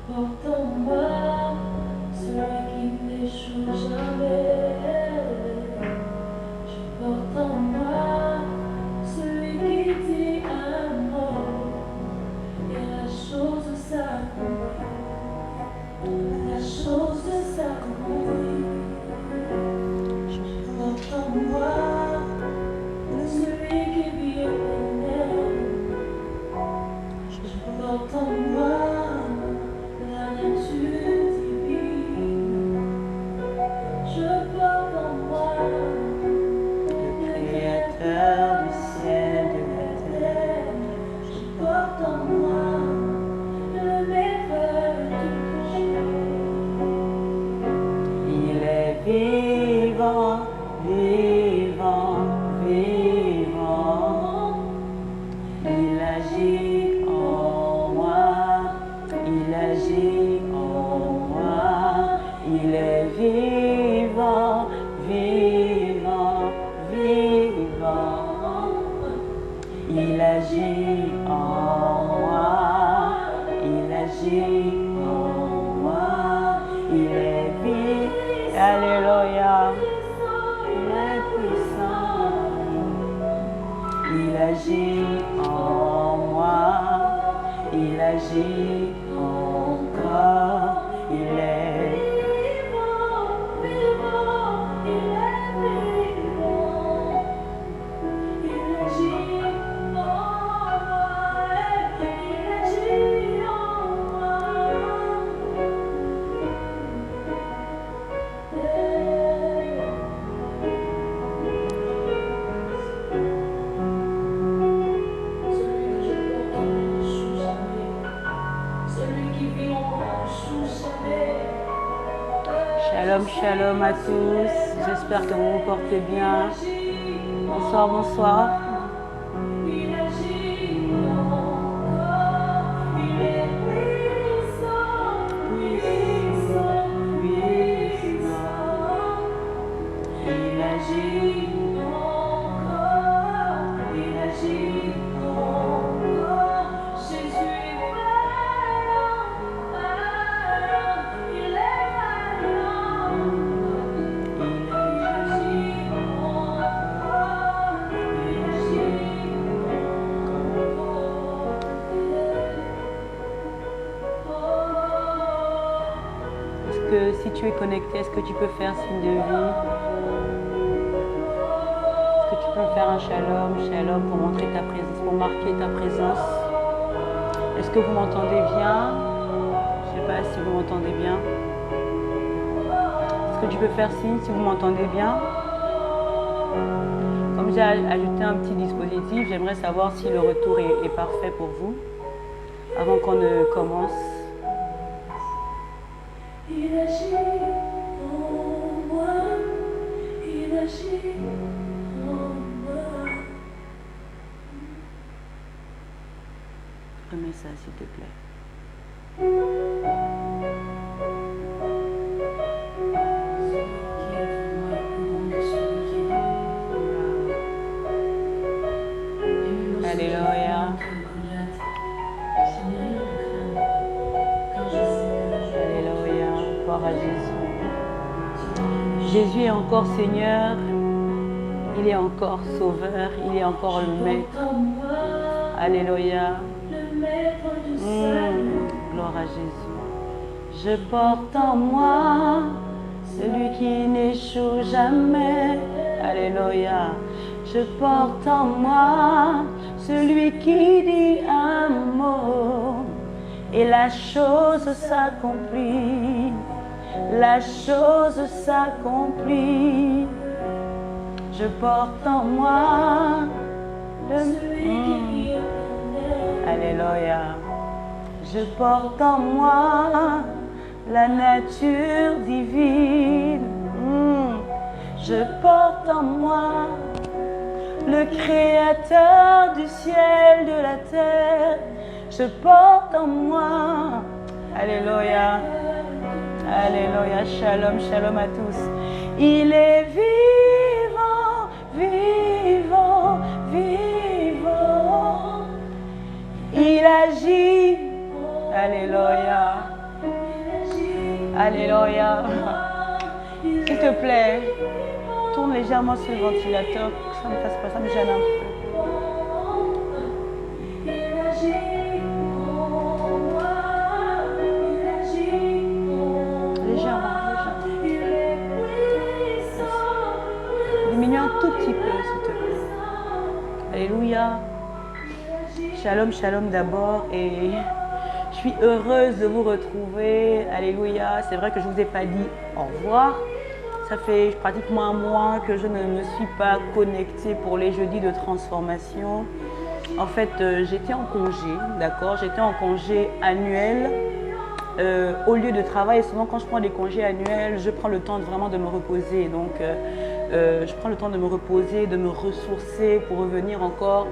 porte en moi celui qui n'échoue jamais. Je porte en moi celui qui dit un mot et la chose s'accomplit. La chose s'accomplit. Je porte en moi celui qui vit éternel. Je porte en moi la nature divine. Je porte en moi le Créateur du ciel et de la terre. Je porte en moi le Maître du jour. Il est vivant, vivant, vivant. Il agit en moi, il agit en moi. Il est vivant, vivant, vivant. Il agit en moi, il agit en moi. Il est vivant, alléluia. Il est puissant. Il agit en moi, il agit encore, il est vivant, vivant, il est vivant. Il agit en moi, il agit en moi. Shalom, shalom à tous. J'espère que vous vous portez bien. Bonsoir, bonsoir. Si tu es connecté, est-ce que tu peux faire signe de vie? Est-ce que tu peux faire un shalom, shalom pour montrer ta présence, pour marquer ta présence? Est-ce que vous m'entendez bien? Je ne sais pas si vous m'entendez bien. Est-ce que tu peux faire signe si vous m'entendez bien? Comme j'ai ajouté un petit dispositif, j'aimerais savoir si le retour est parfait pour vous avant qu'on ne commence. Il agit en moi, il agit en moi. Remets ça s'il te plaît. Alléluia. À Jésus. Jésus est encore Seigneur, il est encore Sauveur, il est encore le Maître. Alléluia. Gloire à Jésus. Je porte en moi celui qui n'échoue jamais. Alléluia. Je porte en moi celui qui dit un mot et la chose s'accomplit. La chose s'accomplit. Je porte en moi le Alléluia. Je porte en moi la nature divine. Je porte en moi le Créateur du ciel, de la terre. Je porte en moi. Alléluia. Alléluia, shalom, shalom à tous. Il est vivant, vivant, vivant. Il agit, alléluia. Alléluia. S'il te plaît, tourne légèrement sur le ventilateur. Ça ne me fasse pas, ça me gêne un peu. Diminue un tout petit peu, s'il te plaît. Alléluia. Shalom, shalom d'abord. Et je suis heureuse de vous retrouver. Alléluia. C'est vrai que je ne vous ai pas dit au revoir. Ça fait pratiquement un mois que je ne me suis pas connectée pour les jeudis de transformation. En fait, j'étais en congé, d'accord? J'étais en congé annuel. Au lieu de travail, souvent quand je prends des congés annuels, je prends le temps vraiment de me reposer. Donc, je prends le temps de me reposer, de me ressourcer pour revenir encore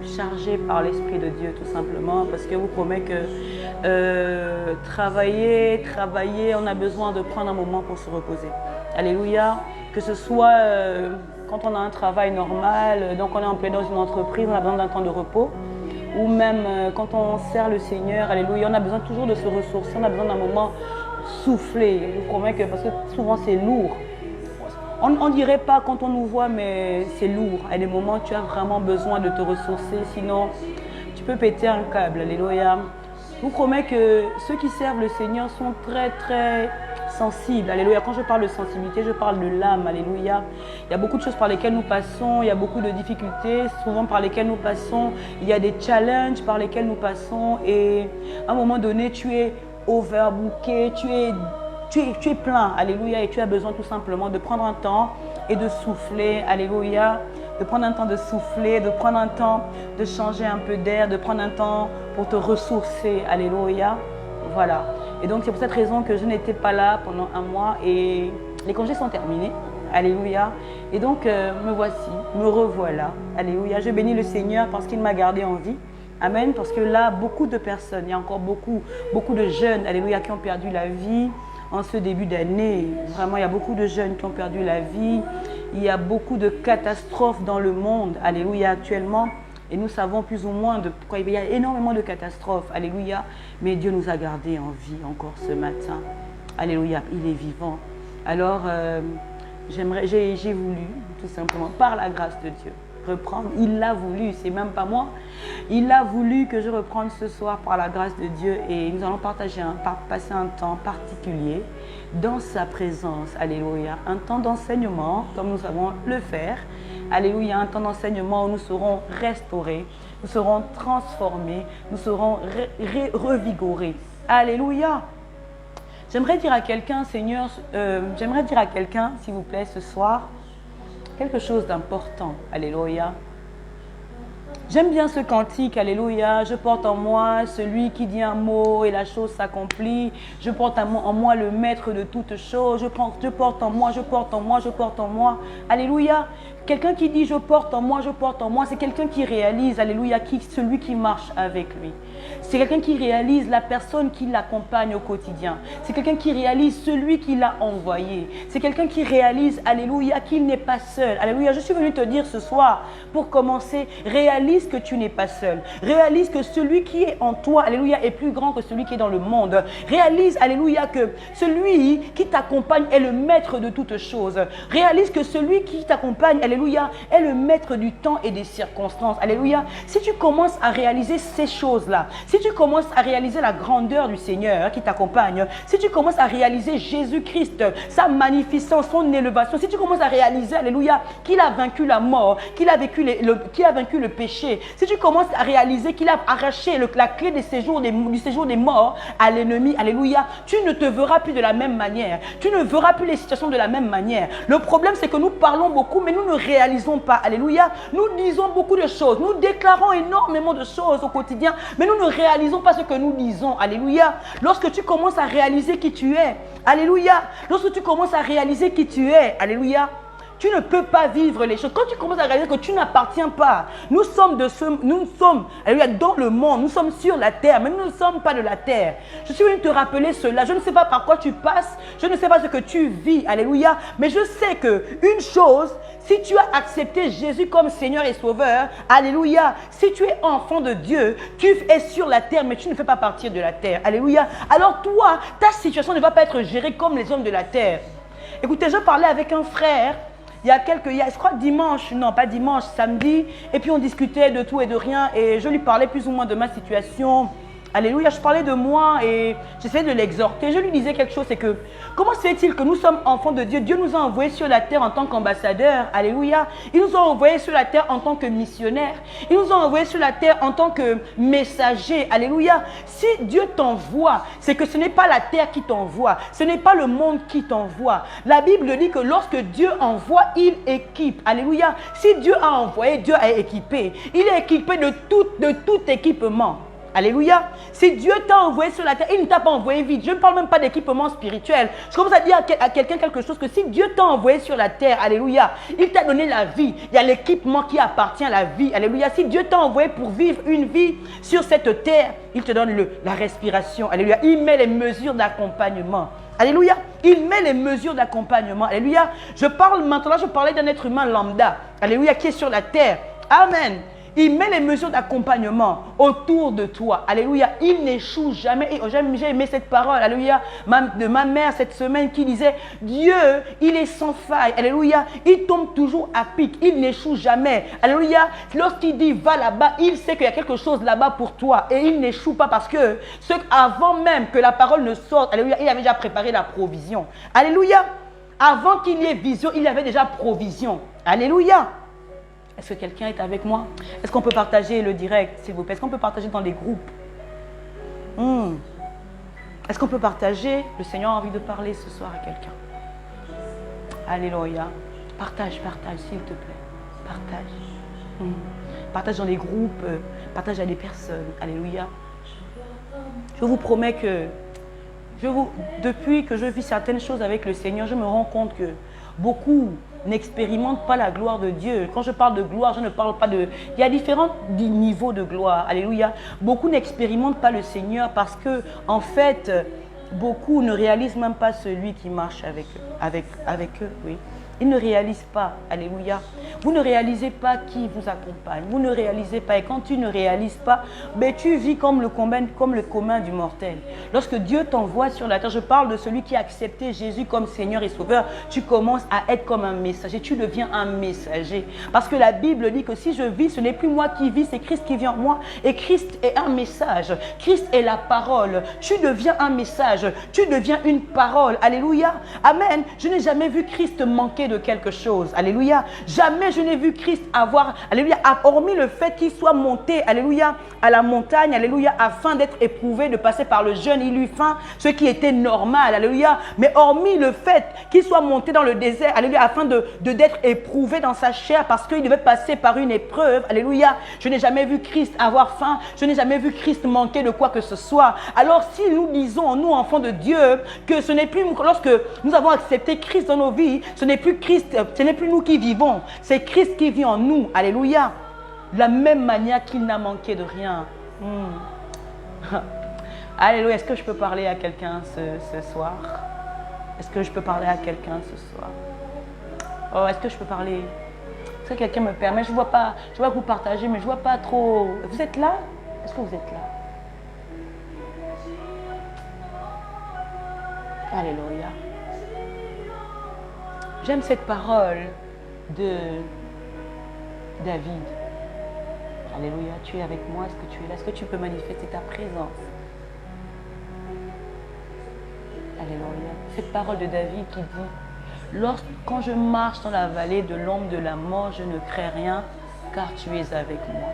chargée par l'Esprit de Dieu, tout simplement. Parce que je vous promets que travailler, on a besoin de prendre un moment pour se reposer. Alléluia. Que ce soit quand on a un travail normal, donc on est en plein dans une entreprise, on a besoin d'un temps de repos. Ou même quand on sert le Seigneur, alléluia, on a besoin toujours de se ressourcer, on a besoin d'un moment soufflé. Je vous promets que, parce que souvent c'est lourd. On ne dirait pas quand on nous voit, mais c'est lourd. À des moments, tu as vraiment besoin de te ressourcer, sinon tu peux péter un câble, alléluia. Je vous promets que ceux qui servent le Seigneur sont très, très sensibles, alléluia. Quand je parle de sensibilité, je parle de l'âme, alléluia. Il y a beaucoup de choses par lesquelles nous passons, il y a beaucoup de difficultés, souvent par lesquelles nous passons, il y a des challenges par lesquels nous passons et à un moment donné, tu es overbooké, tu es plein, alléluia, et tu as besoin tout simplement de prendre un temps et de souffler, alléluia, de prendre un temps de souffler, de prendre un temps de changer un peu d'air, de prendre un temps pour te ressourcer, alléluia, voilà. Et donc c'est pour cette raison que je n'étais pas là pendant un mois et les congés sont terminés, alléluia. Et donc me voici, me revoilà, alléluia. Je bénis le Seigneur parce qu'il m'a gardé en vie, amen. Parce que là, beaucoup de personnes, il y a encore beaucoup de jeunes, alléluia, qui ont perdu la vie en ce début d'année. Vraiment, il y a beaucoup de jeunes qui ont perdu la vie. Il y a beaucoup de catastrophes dans le monde, alléluia, actuellement. Et nous savons plus ou moins de pourquoi il y a énormément de catastrophes, alléluia. Mais Dieu nous a gardés en vie encore ce matin. Alléluia, il est vivant. Alors, j'ai voulu, tout simplement, par la grâce de Dieu, reprendre. Il l'a voulu, c'est même pas moi. Il a voulu que je reprenne ce soir par la grâce de Dieu et nous allons passer un temps particulier dans sa présence. Alléluia. Un temps d'enseignement, comme nous savons le faire. Alléluia. Un temps d'enseignement où nous serons restaurés, nous serons transformés, nous serons revigorés. Alléluia. J'aimerais dire à quelqu'un, Seigneur, j'aimerais dire à quelqu'un, s'il vous plaît, ce soir, quelque chose d'important. Alléluia. J'aime bien ce cantique, alléluia. Je porte en moi celui qui dit un mot et la chose s'accomplit. Je porte en moi le maître de toutes choses. Je porte en moi, je porte en moi, je porte en moi. Alléluia. Quelqu'un qui dit je porte en moi, c'est quelqu'un qui réalise, alléluia, celui qui marche avec lui. C'est quelqu'un qui réalise la personne qui l'accompagne au quotidien. C'est quelqu'un qui réalise celui qui l'a envoyé. C'est quelqu'un qui réalise, alléluia, qu'il n'est pas seul. Alléluia, je suis venu te dire ce soir, pour commencer, réalise que tu n'es pas seul. Réalise que celui qui est en toi, alléluia, est plus grand que celui qui est dans le monde. Réalise, alléluia, que celui qui t'accompagne est le maître de toutes choses. Réalise que celui qui t'accompagne, alléluia, est le maître du temps et des circonstances. Alléluia. Si tu commences à réaliser ces choses-là, si tu commences à réaliser la grandeur du Seigneur qui t'accompagne, si tu commences à réaliser Jésus-Christ, sa magnificence, son élévation, si tu commences à réaliser, alléluia, qu'il a vaincu la mort, qu'il a vaincu le péché, si tu commences à réaliser qu'il a arraché la clé du séjour des morts à l'ennemi, alléluia, tu ne te verras plus de la même manière. Tu ne verras plus les situations de la même manière. Le problème, c'est que nous parlons beaucoup, mais nous ne réalisons pas, alléluia. Nous disons beaucoup de choses, nous déclarons énormément de choses au quotidien, mais nous ne réalisons pas ce que nous disons, alléluia. Lorsque tu commences à réaliser qui tu es, alléluia, lorsque tu commences à réaliser qui tu es, alléluia, tu ne peux pas vivre les choses. Quand tu commences à réaliser que tu n'appartiens pas, nous sommes alléluia, dans le monde, nous sommes sur la terre, mais nous ne sommes pas de la terre. Je suis venu te rappeler cela. Je ne sais pas par quoi tu passes, je ne sais pas ce que tu vis, alléluia, mais je sais qu'une chose, si tu as accepté Jésus comme Seigneur et Sauveur, alléluia, si tu es enfant de Dieu, tu es sur la terre, mais tu ne fais pas partir de la terre, alléluia. Alors toi, ta situation ne va pas être gérée comme les hommes de la terre. Écoutez, je parlais avec un frère, je crois dimanche, non pas dimanche, samedi, et puis on discutait de tout et de rien, et je lui parlais plus ou moins de ma situation. Alléluia, je parlais de moi et j'essayais de l'exhorter. Je lui disais quelque chose, c'est que comment se fait-il que nous sommes enfants de Dieu? Dieu nous a envoyés sur la terre en tant qu'ambassadeurs. Alléluia. Il nous a envoyés sur la terre en tant que missionnaires. Il nous a envoyés sur la terre en tant que messagers. Alléluia. Si Dieu t'envoie, c'est que ce n'est pas la terre qui t'envoie. Ce n'est pas le monde qui t'envoie. La Bible dit que lorsque Dieu envoie, il équipe. Alléluia. Si Dieu a envoyé, Dieu a équipé. Il est équipé de tout équipement. Alléluia. Si Dieu t'a envoyé sur la terre, il ne t'a pas envoyé vide. Je ne parle même pas d'équipement spirituel. Je commence à dire à quelqu'un quelque chose, que si Dieu t'a envoyé sur la terre, alléluia, il t'a donné la vie. Il y a l'équipement qui appartient à la vie. Alléluia. Si Dieu t'a envoyé pour vivre une vie sur cette terre, il te donne la respiration. Alléluia. Il met les mesures d'accompagnement. Alléluia. Il met les mesures d'accompagnement. Alléluia. Je parlais d'un être humain lambda. Alléluia. Qui est sur la terre. Amen. Il met les mesures d'accompagnement autour de toi. Alléluia. Il n'échoue jamais. Et j'ai aimé cette parole. Alléluia. De ma mère cette semaine qui disait, Dieu, il est sans faille. Alléluia. Il tombe toujours à pic. Il n'échoue jamais. Alléluia. Lorsqu'il dit, va là-bas, il sait qu'il y a quelque chose là-bas pour toi. Et il n'échoue pas parce que avant même que la parole ne sorte, alléluia, il avait déjà préparé la provision. Alléluia. Avant qu'il y ait vision, il y avait déjà provision. Alléluia. Est-ce que quelqu'un est avec moi? Est-ce qu'on peut partager le direct, s'il vous plaît? Est-ce qu'on peut partager dans les groupes? Est-ce qu'on peut partager? Le Seigneur a envie de parler ce soir à quelqu'un. Alléluia. Partage, s'il te plaît. Partage. Partage dans les groupes. Partage à des personnes. Alléluia. Je vous promets que depuis que je vis certaines choses avec le Seigneur, je me rends compte que beaucoup n'expérimentent pas la gloire de Dieu. Quand je parle de gloire, je ne parle pas de... Il y a différents niveaux de gloire. Alléluia. Beaucoup n'expérimentent pas le Seigneur parce que, en fait, beaucoup ne réalisent même pas celui qui marche avec eux. Oui. Ils ne réalisent pas. Alléluia. Vous ne réalisez pas qui vous accompagne. Vous ne réalisez pas. Et quand tu ne réalises pas, ben, tu vis comme le commun du mortel. Lorsque Dieu t'envoie sur la terre, je parle de celui qui a accepté Jésus comme Seigneur et Sauveur, tu commences à être comme un messager. Tu deviens un messager. Parce que la Bible dit que si je vis, ce n'est plus moi qui vis, c'est Christ qui vit en moi. Et Christ est un message. Christ est la parole. Tu deviens un message. Tu deviens une parole. Alléluia. Amen. Je n'ai jamais vu Christ manquer de quelque chose. Alléluia. Jamais je n'ai vu Christ avoir, alléluia, hormis le fait qu'il soit monté, alléluia, à la montagne, alléluia, afin d'être éprouvé, de passer par le jeûne, il eut faim, ce qui était normal, alléluia. Mais hormis le fait qu'il soit monté dans le désert, alléluia, afin d'être éprouvé dans sa chair, parce qu'il devait passer par une épreuve, alléluia, je n'ai jamais vu Christ avoir faim, je n'ai jamais vu Christ manquer de quoi que ce soit. Alors si nous disons, nous enfants de Dieu, que ce n'est plus, lorsque nous avons accepté Christ dans nos vies, ce n'est plus Christ, ce n'est plus nous qui vivons, c'est Christ qui vit en nous. Alléluia. De la même manière qu'il n'a manqué de rien. Alléluia. Est-ce que je peux parler à quelqu'un ce soir? Est-ce que je peux parler à quelqu'un ce soir? Oh, est-ce que je peux parler? Est-ce que quelqu'un me permet? Je vois pas, je vois que vous partagez, mais je vois pas trop. Vous êtes là? Est-ce que vous êtes là? Alléluia. J'aime cette parole de David. Alléluia, tu es avec moi, est-ce que tu es là? Est-ce que tu peux manifester ta présence? Alléluia. Cette parole de David qui dit, quand je marche dans la vallée de l'ombre de la mort, je ne crains rien, car tu es avec moi.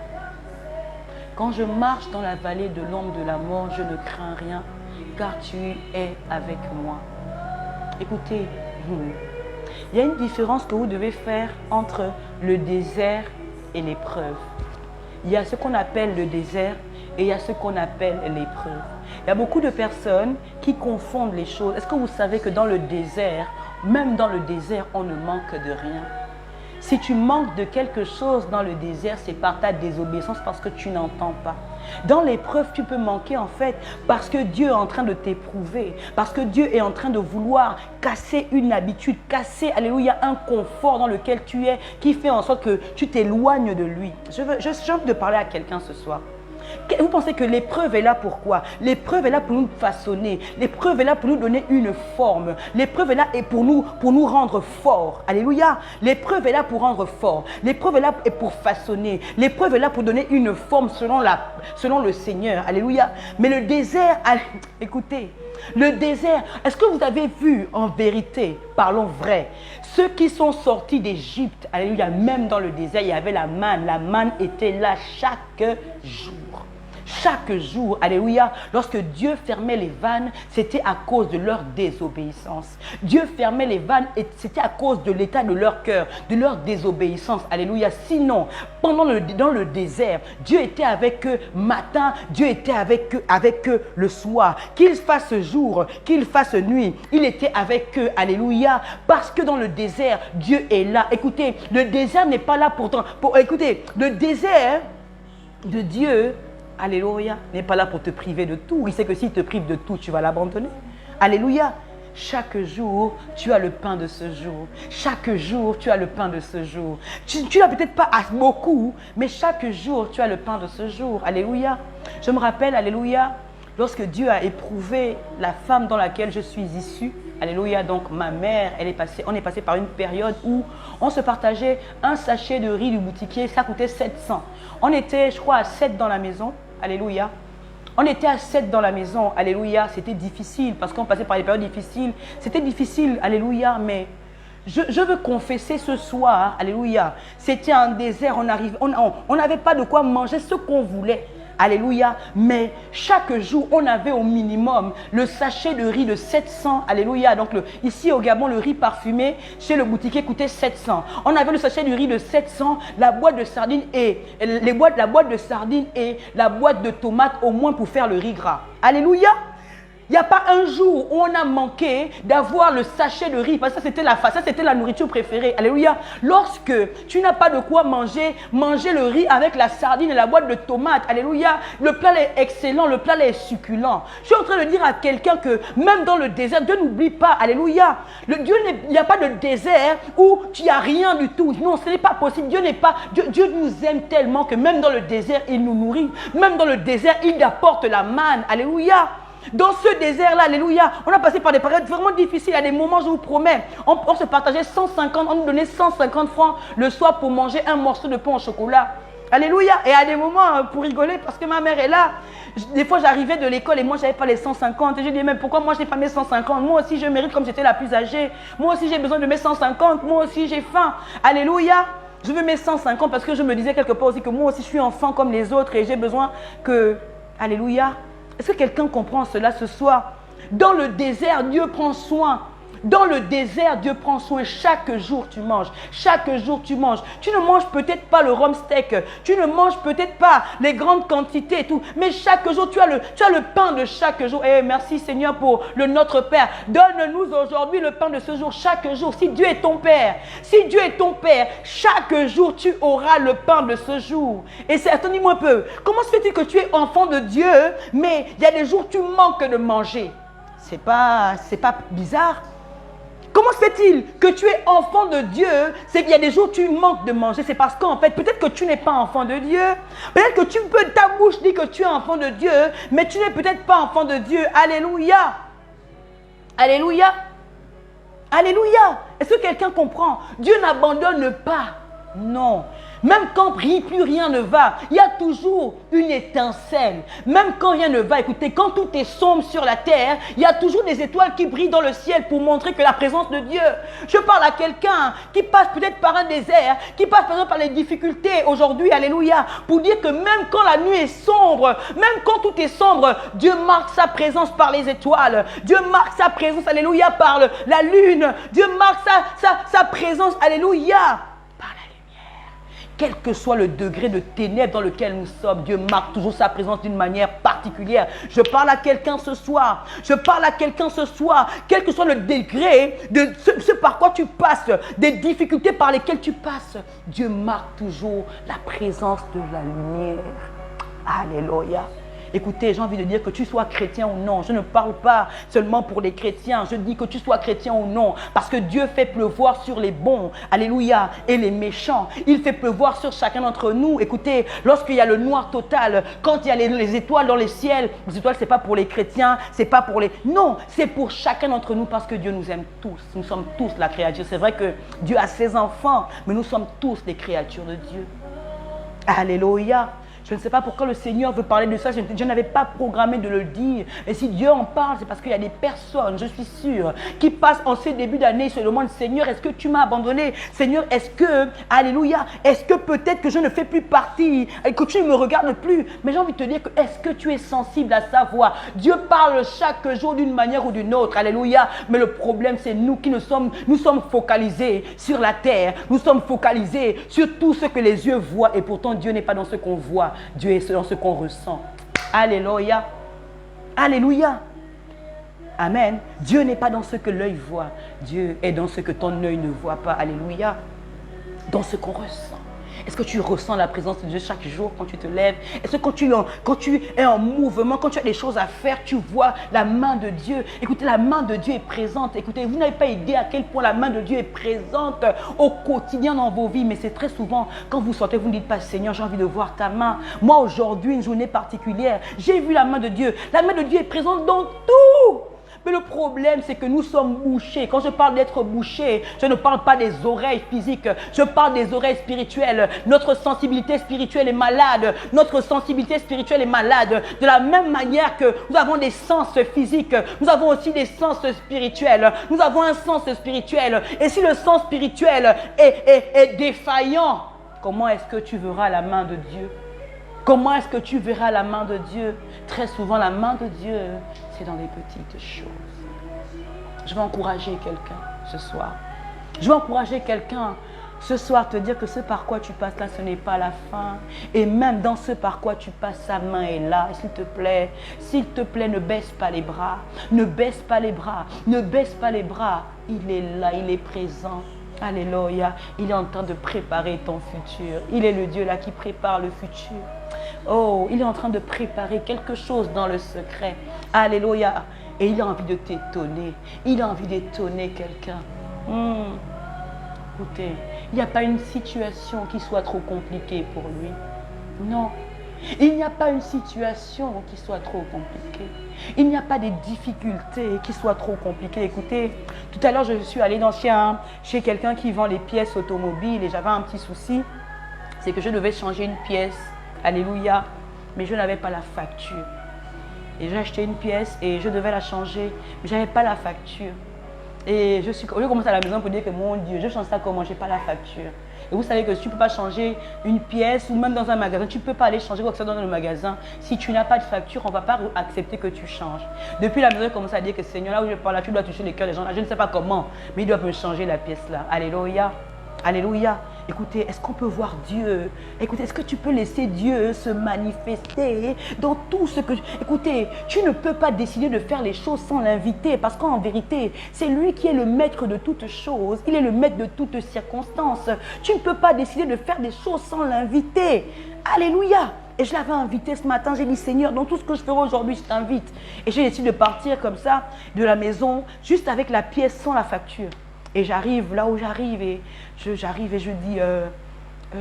Quand je marche dans la vallée de l'ombre de la mort, je ne crains rien, car tu es avec moi. Écoutez, il y a une différence que vous devez faire entre le désert et l'épreuve. Il y a ce qu'on appelle le désert et il y a ce qu'on appelle l'épreuve. Il y a beaucoup de personnes qui confondent les choses. Est-ce que vous savez que dans le désert, même dans le désert, on ne manque de rien. Si tu manques de quelque chose dans le désert, c'est par ta désobéissance, parce que tu n'entends pas. Dans l'épreuve, tu peux manquer en fait parce que Dieu est en train de t'éprouver, parce que Dieu est en train de vouloir casser une habitude, casser, alléluia, un confort dans lequel tu es, qui fait en sorte que tu t'éloignes de lui. J'ai envie de parler à quelqu'un ce soir. Vous pensez que l'épreuve est là pour quoi? L'épreuve est là pour nous façonner. L'épreuve est là pour nous donner une forme. L'épreuve est là pour nous rendre forts. Alléluia. L'épreuve est là pour rendre fort. L'épreuve est là pour façonner. L'épreuve est là pour donner une forme selon le Seigneur. Alléluia. Mais le désert, écoutez, le désert, est-ce que vous avez vu en vérité, parlons vrai, ceux qui sont sortis d'Égypte, alléluia, même dans le désert, il y avait la manne. La manne était là chaque jour. Chaque jour, alléluia, lorsque Dieu fermait les vannes, c'était à cause de leur désobéissance. Dieu fermait les vannes et c'était à cause de l'état de leur cœur, de leur désobéissance, alléluia. Sinon, dans le désert, Dieu était avec eux matin, Dieu était avec eux le soir. Qu'il fasse jour, qu'il fasse nuit, il était avec eux, alléluia. Parce que dans le désert, Dieu est là. Écoutez, le désert n'est pas là écoutez, le désert de Dieu, alléluia, n'est pas là pour te priver de tout. Il sait que s'il te prive de tout, tu vas l'abandonner. Alléluia. Chaque jour, tu as le pain de ce jour. Chaque jour, tu as le pain de ce jour. Tu n'as peut-être pas beaucoup, mais chaque jour, tu as le pain de ce jour. Alléluia. Je me rappelle, alléluia, lorsque Dieu a éprouvé la femme dans laquelle je suis issue. Alléluia, donc ma mère, on est passé par une période où on se partageait un sachet de riz du boutiquier, ça coûtait 700. On était, je crois, à 7 dans la maison. Alléluia. On était à 7 dans la maison. Alléluia. C'était difficile parce qu'on passait par des périodes difficiles. C'était difficile. Alléluia. Mais je veux confesser ce soir. Alléluia. C'était un désert. On n'avait pas de quoi manger ce qu'on voulait. Alléluia. Mais chaque jour, on avait au minimum le sachet de riz de 700. Alléluia. Donc ici au Gabon, le riz parfumé chez le boutiquier coûtait 700. On avait le sachet de riz de 700, la boîte de sardines et la boîte de sardines et la boîte de tomates au moins pour faire le riz gras. Alléluia. Il n'y a pas un jour où on a manqué d'avoir le sachet de riz, parce que ça c'était la nourriture préférée. Alléluia. Lorsque tu n'as pas de quoi manger le riz avec la sardine et la boîte de tomates. Alléluia. Le plat est excellent, le plat est succulent. Je suis en train de dire à quelqu'un que même dans le désert, Dieu n'oublie pas. Alléluia. Il n'y a pas de désert où tu n'as rien du tout. Non, ce n'est pas possible. Dieu nous aime tellement que même dans le désert, il nous nourrit. Même dans le désert, il apporte la manne. Alléluia. Dans ce désert-là, alléluia, on a passé par des périodes vraiment difficiles. À des moments, je vous promets, on se partageait 150, on nous donnait 150 francs le soir pour manger un morceau de pain au chocolat. Alléluia. Et à des moments, pour rigoler, parce que ma mère est là, des fois j'arrivais de l'école et moi je n'avais pas les 150. Et je dis, mais pourquoi moi je n'ai pas mes 150? Moi aussi je mérite comme j'étais la plus âgée. Moi aussi j'ai besoin de mes 150. Moi aussi j'ai faim. Alléluia. Je veux mes 150 parce que je me disais quelque part aussi que moi aussi je suis enfant comme les autres et j'ai besoin que... Alléluia. Est-ce que quelqu'un comprend cela ce soir? Dans le désert, Dieu prend soin. Dans le désert, Dieu prend soin. Chaque jour, tu manges. Chaque jour, tu manges. Tu ne manges peut-être pas le rhum steak. Tu ne manges peut-être pas les grandes quantités et tout. Mais chaque jour, tu as le pain de chaque jour. Et merci Seigneur pour le Notre Père. Donne-nous aujourd'hui le pain de ce jour. Chaque jour. Si Dieu est ton Père, chaque jour, tu auras le pain de ce jour. Et c'est, attendez-moi un peu. Comment se fait-il que tu es enfant de Dieu, mais il y a des jours où tu manques de manger? C'est pas bizarre. Comment se fait-il que tu es enfant de Dieu? C'est qu'il y a des jours où tu manques de manger. C'est parce qu'en fait, peut-être que tu n'es pas enfant de Dieu. Peut-être que ta bouche dit que tu es enfant de Dieu, mais tu n'es peut-être pas enfant de Dieu. Alléluia. Alléluia. Alléluia. Est-ce que quelqu'un comprend? Dieu n'abandonne pas. Non. Même quand plus rien ne va, il y a toujours une étincelle. Même quand rien ne va, écoutez, quand tout est sombre sur la terre, il y a toujours des étoiles qui brillent dans le ciel pour montrer que la présence de Dieu. Je parle à quelqu'un qui passe peut-être par un désert, qui passe par exemple par les difficultés aujourd'hui, alléluia, pour dire que même quand la nuit est sombre, même quand tout est sombre, Dieu marque sa présence par les étoiles. Dieu marque sa présence, alléluia, par la lune. Dieu marque sa présence, alléluia. quel que soit le degré de ténèbres dans lequel nous sommes, Dieu marque toujours sa présence d'une manière particulière. Je parle à quelqu'un ce soir. Je parle à quelqu'un ce soir. Quel que soit le degré de ce par quoi tu passes, des difficultés par lesquelles tu passes, Dieu marque toujours la présence de la lumière. Alléluia. Écoutez, j'ai envie de dire que tu sois chrétien ou non. Je ne parle pas seulement pour les chrétiens. Je dis que tu sois chrétien ou non. Parce que Dieu fait pleuvoir sur les bons. Alléluia. Et les méchants. Il fait pleuvoir sur chacun d'entre nous. Écoutez, lorsqu'il y a le noir total, quand il y a les étoiles dans les ciels, les étoiles, ce n'est pas pour les chrétiens, c'est pas pour les... Non, c'est pour chacun d'entre nous parce que Dieu nous aime tous. Nous sommes tous la créature. C'est vrai que Dieu a ses enfants, mais nous sommes tous des créatures de Dieu. Alléluia. Je ne sais pas pourquoi le Seigneur veut parler de ça. Je n'avais pas programmé de le dire. Et si Dieu en parle, c'est parce qu'il y a des personnes, je suis sûre, qui passent en ces débuts d'année et se demandent, Seigneur, est-ce que tu m'as abandonné? Seigneur, est-ce que, alléluia, est-ce que peut-être que je ne fais plus partie et que tu ne me regardes plus? Mais j'ai envie de te dire que est-ce que tu es sensible à sa voix? Dieu parle chaque jour d'une manière ou d'une autre. Alléluia. Mais le problème, c'est nous qui nous sommes focalisés sur la terre. Nous sommes focalisés sur tout ce que les yeux voient. Et pourtant, Dieu n'est pas dans ce qu'on voit. Dieu est dans ce qu'on ressent. Alléluia. Alléluia. Amen. Dieu n'est pas dans ce que l'œil voit. Dieu est dans ce que ton œil ne voit pas. Alléluia. Dans ce qu'on ressent. Est-ce que tu ressens la présence de Dieu chaque jour quand tu te lèves? Est-ce que quand tu es en mouvement, quand tu as des choses à faire, tu vois la main de Dieu? Écoutez, la main de Dieu est présente. Écoutez, vous n'avez pas idée à quel point la main de Dieu est présente au quotidien dans vos vies. Mais c'est très souvent, quand vous sortez, vous ne dites pas, Seigneur, j'ai envie de voir ta main. Moi, aujourd'hui, une journée particulière, j'ai vu la main de Dieu. La main de Dieu est présente dans tout. Mais le problème, c'est que nous sommes bouchés. Quand je parle d'être bouché, je ne parle pas des oreilles physiques. Je parle des oreilles spirituelles. Notre sensibilité spirituelle est malade. Notre sensibilité spirituelle est malade. De la même manière que nous avons des sens physiques, nous avons aussi des sens spirituels. Nous avons un sens spirituel. Et si le sens spirituel est défaillant, comment est-ce que tu verras la main de Dieu? Comment est-ce que tu verras la main de Dieu? Très souvent, la main de Dieu, c'est dans les petites choses. Je vais encourager quelqu'un ce soir. Je vais encourager quelqu'un ce soir, te dire que ce par quoi tu passes là, ce n'est pas la fin. Et même dans ce par quoi tu passes, sa main est là. S'il te plaît, ne baisse pas les bras. Ne baisse pas les bras. Ne baisse pas les bras. Il est là, il est présent. Alléluia. Il est en train de préparer ton futur. Il est le Dieu là qui prépare le futur. Oh, il est en train de préparer quelque chose dans le secret. Alléluia. Et il a envie de t'étonner. Il a envie d'étonner quelqu'un. Écoutez, il n'y a pas une situation qui soit trop compliquée pour lui. Non. Il n'y a pas une situation qui soit trop compliquée. Il n'y a pas des difficultés qui soient trop compliquées. Écoutez, tout à l'heure, je suis allée chez quelqu'un qui vend les pièces automobiles et j'avais un petit souci. C'est que je devais changer une pièce. Alléluia. Mais je n'avais pas la facture. Et j'ai acheté une pièce et je devais la changer. Mais je n'avais pas la facture. Et je commence à la maison pour dire que mon Dieu, je change ça comment? Je n'ai pas la facture. Et vous savez que si tu ne peux pas changer une pièce ou même dans un magasin, tu ne peux pas aller changer quoi que ce soit dans le magasin. Si tu n'as pas de facture, on ne va pas accepter que tu changes. Depuis la maison, je commence à dire que Seigneur, là où je parle, là, tu dois toucher les cœurs des gens. Là, je ne sais pas comment, mais ils doivent me changer la pièce là. Alléluia. Alléluia. Écoutez, est-ce qu'on peut voir Dieu? Écoutez, est-ce que tu peux laisser Dieu se manifester dans tout ce que... Écoutez, tu ne peux pas décider de faire les choses sans l'inviter parce qu'en vérité, c'est lui qui est le maître de toutes choses. Il est le maître de toutes circonstances. Tu ne peux pas décider de faire des choses sans l'inviter. Alléluia. Et je l'avais invité ce matin. J'ai dit, Seigneur, dans tout ce que je ferai aujourd'hui, je t'invite. Et j'ai décidé de partir comme ça de la maison, juste avec la pièce sans la facture. Et j'arrive là où j'arrive et je dis,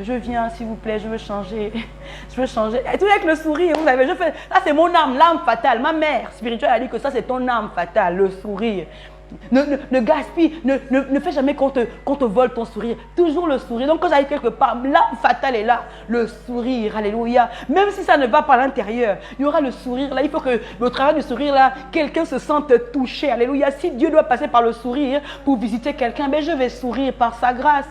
je viens s'il vous plaît, je veux changer. Je veux changer. Et tout avec le sourire, vous savez, ça c'est mon âme, l'âme fatale. Ma mère spirituelle a dit que ça c'est ton âme fatale, le sourire. Ne gaspille, ne fais jamais qu'on te vole ton sourire. Toujours le sourire. Donc quand j'arrive quelque part, l'âme fatale est là. Le sourire, alléluia. Même si ça ne va pas à l'intérieur, il y aura le sourire là. Il faut que au travers du sourire là, quelqu'un se sente touché. Alléluia. Si Dieu doit passer par le sourire pour visiter quelqu'un, ben je vais sourire par sa grâce.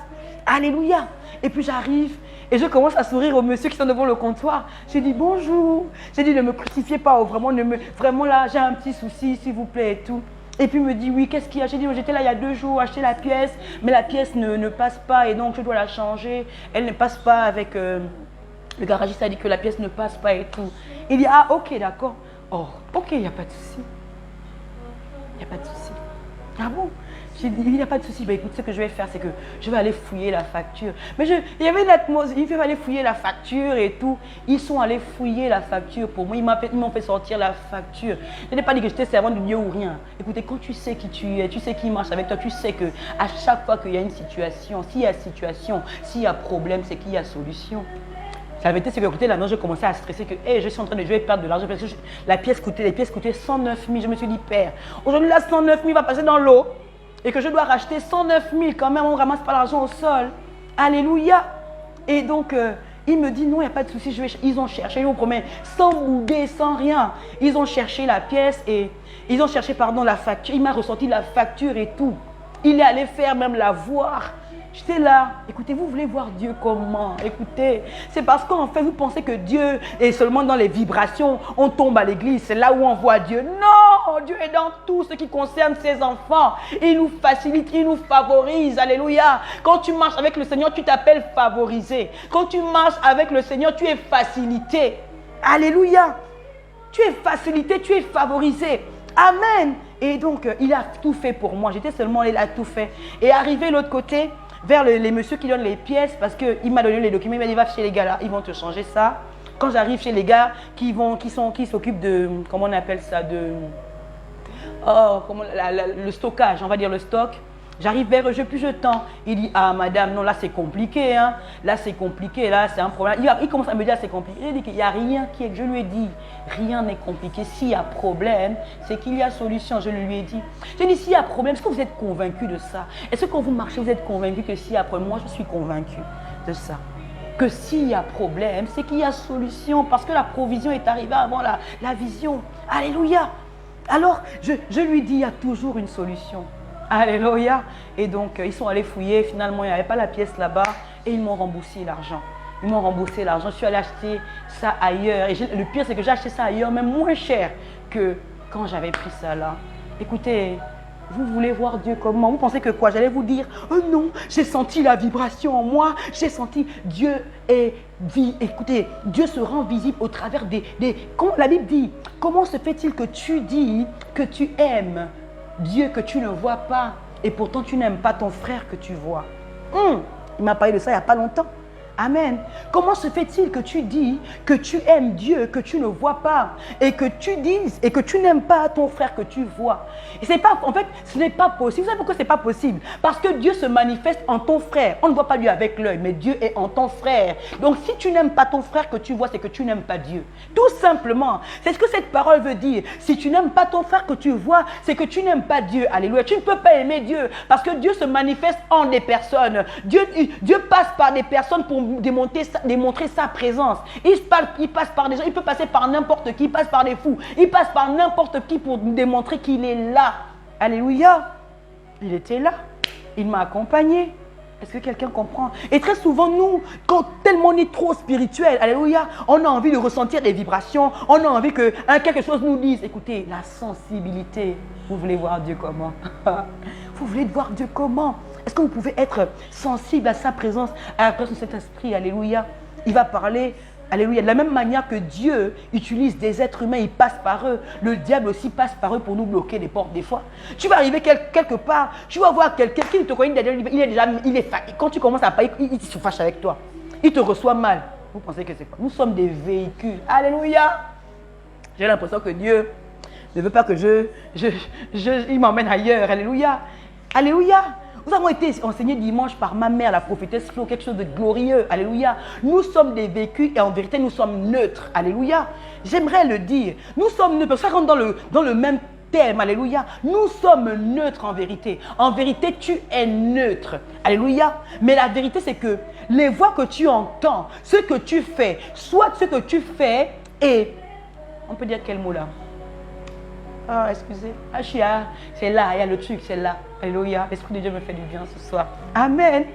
Alléluia. Et puis j'arrive et je commence à sourire aux messieurs qui sont devant le comptoir. J'ai dit bonjour. J'ai dit ne me crucifiez pas. Vraiment là, j'ai un petit souci s'il vous plaît et tout. Et puis il me dit, oui, qu'est-ce qu'il y a? J'ai dit, j'étais là il y a 2 jours, acheter la pièce, mais la pièce ne passe pas et donc je dois la changer. Elle ne passe pas avec... le garagiste a dit que la pièce ne passe pas et tout. Il dit, ah, ok, d'accord. Oh, ok, il n'y a pas de souci. Il n'y a pas de souci. Ah bon? J'ai dit, il n'y a pas de souci. Ben, écoute, ce que je vais faire, c'est que je vais aller fouiller la facture. Mais il y avait une atmosphère, il fallait aller fouiller la facture et tout. Ils sont allés fouiller la facture pour moi. Ils m'ont fait sortir la facture. Je n'ai pas dit que j'étais servante de Dieu ou rien. Écoutez, quand tu sais qui tu es, tu sais qui marche avec toi, tu sais qu'à chaque fois qu'il y a une situation, s'il y a problème, c'est qu'il y a solution. La vérité, c'est que côté de la maison, je commençais à stresser que je suis en train de jouer perdre de l'argent parce que les pièces coûtaient 109 000. Je me suis dit, père, aujourd'hui, là, 109 000 va passer dans l'eau et que je dois racheter 109 000 quand même. On ne ramasse pas l'argent au sol. Alléluia. Et donc, il me dit, non, il n'y a pas de souci. Ils ont cherché, je vous promets, sans bouder, sans rien. Ils ont cherché la pièce et ils ont cherché, la facture. Il m'a ressorti la facture et tout. Il est allé faire même la voir. J'étais là, écoutez, vous voulez voir Dieu comment? Écoutez, c'est parce qu'en fait, vous pensez que Dieu est seulement dans les vibrations, on tombe à l'église, c'est là où on voit Dieu. Non, Dieu est dans tout ce qui concerne ses enfants. Il nous facilite, il nous favorise, alléluia. Quand tu marches avec le Seigneur, tu t'appelles favorisé. Quand tu marches avec le Seigneur, tu es facilité. Alléluia. Tu es facilité, tu es favorisé. Amen. Et donc, il a tout fait pour moi. J'étais seulement là, il a tout fait. Et arrivé de l'autre côté, vers les messieurs qui donnent les pièces, parce qu'il m'a donné les documents, il m'a dit, va chez les gars là, ils vont te changer ça. Quand j'arrive chez les gars qui s'occupent de, comment on appelle ça, le stockage, on va dire le stock. J'arrive vers eux, je plus de temps. Il dit, ah madame, non, là c'est compliqué, hein. Là c'est compliqué, là c'est un problème. Il commence à me dire, c'est compliqué. Il dit qu'il n'y a rien qui est, je lui ai dit, rien n'est compliqué. S'il y a problème, c'est qu'il y a solution, je lui ai dit. Je lui ai dit, s'il y a problème, est-ce que vous êtes convaincu de ça? Est-ce que quand vous marchez, vous êtes convaincu que s'il y a problème? Moi, je suis convaincu de ça. Que s'il y a problème, c'est qu'il y a solution, parce que la provision est arrivée avant la vision. Alléluia. Alors, je lui dis, il y a toujours une solution. Alléluia. Et donc, ils sont allés fouiller. Finalement, il n'y avait pas la pièce là-bas. Et ils m'ont remboursé l'argent. Ils m'ont remboursé l'argent. Je suis allée acheter ça ailleurs. Et le pire, c'est que j'ai acheté ça ailleurs, même moins cher que quand j'avais pris ça là. Écoutez, vous voulez voir Dieu comment? Vous pensez que quoi? J'allais vous dire, oh non, j'ai senti la vibration en moi. J'ai senti Dieu est vie. Écoutez, Dieu se rend visible au travers Comment la Bible dit, comment se fait-il que tu dis que tu aimes Dieu que tu ne vois pas et pourtant tu n'aimes pas ton frère que tu vois? Il m'a parlé de ça il n'y a pas longtemps. Amen. Comment se fait-il que tu dis que tu aimes Dieu que tu ne vois pas et que tu dises et que tu n'aimes pas ton frère que tu vois? Et c'est pas, en fait, ce n'est pas possible. Vous savez pourquoi ce n'est pas possible? Parce que Dieu se manifeste en ton frère. On ne voit pas Dieu avec l'œil, mais Dieu est en ton frère. Donc si tu n'aimes pas ton frère que tu vois, c'est que tu n'aimes pas Dieu. Tout simplement. C'est ce que cette parole veut dire. Si tu n'aimes pas ton frère que tu vois, c'est que tu n'aimes pas Dieu. Alléluia. Tu ne peux pas aimer Dieu parce que Dieu se manifeste en des personnes. Dieu passe par des personnes pour démontrer sa présence. Il passe par des gens, il peut passer par n'importe qui, il passe par des fous, il passe par n'importe qui pour démontrer qu'il est là. Alléluia. Il était là, il m'a accompagné. Est-ce que quelqu'un comprend? Et très souvent, nous, quand tellement on est trop spirituel, alléluia, on a envie de ressentir des vibrations, on a envie que quelque chose nous dise. Écoutez, la sensibilité, vous voulez voir Dieu comment? Vous voulez voir Dieu comment? Est-ce que vous pouvez être sensible à sa présence, à la présence de cet esprit? Alléluia. Il va parler, alléluia. De la même manière que Dieu utilise des êtres humains, il passe par eux. Le diable aussi passe par eux pour nous bloquer les portes des fois. Tu vas arriver quelque part, tu vas voir quelqu'un qui te connaît, il est quand tu commences à parler, il se fâche avec toi. Il te reçoit mal. Vous pensez que c'est quoi? Nous sommes des véhicules. Alléluia. J'ai l'impression que Dieu ne veut pas que il m'emmène ailleurs. Alléluia. Alléluia. Nous avons été enseignés dimanche par ma mère, la prophétesse Flo, quelque chose de glorieux. Alléluia. Nous sommes des véhicules et en vérité, nous sommes neutres. Alléluia. J'aimerais le dire. Nous sommes neutres. Ça rentre dans le même thème. Alléluia. Nous sommes neutres en vérité. En vérité, tu es neutre. Alléluia. Mais la vérité, c'est que les voix que tu entends, ce que tu fais, soit ce que tu fais et... On peut dire quel mot là? Ah, excusez. C'est là, il y a le truc, c'est là. Alléluia. L'Esprit de Dieu me fait du bien ce soir. Amen.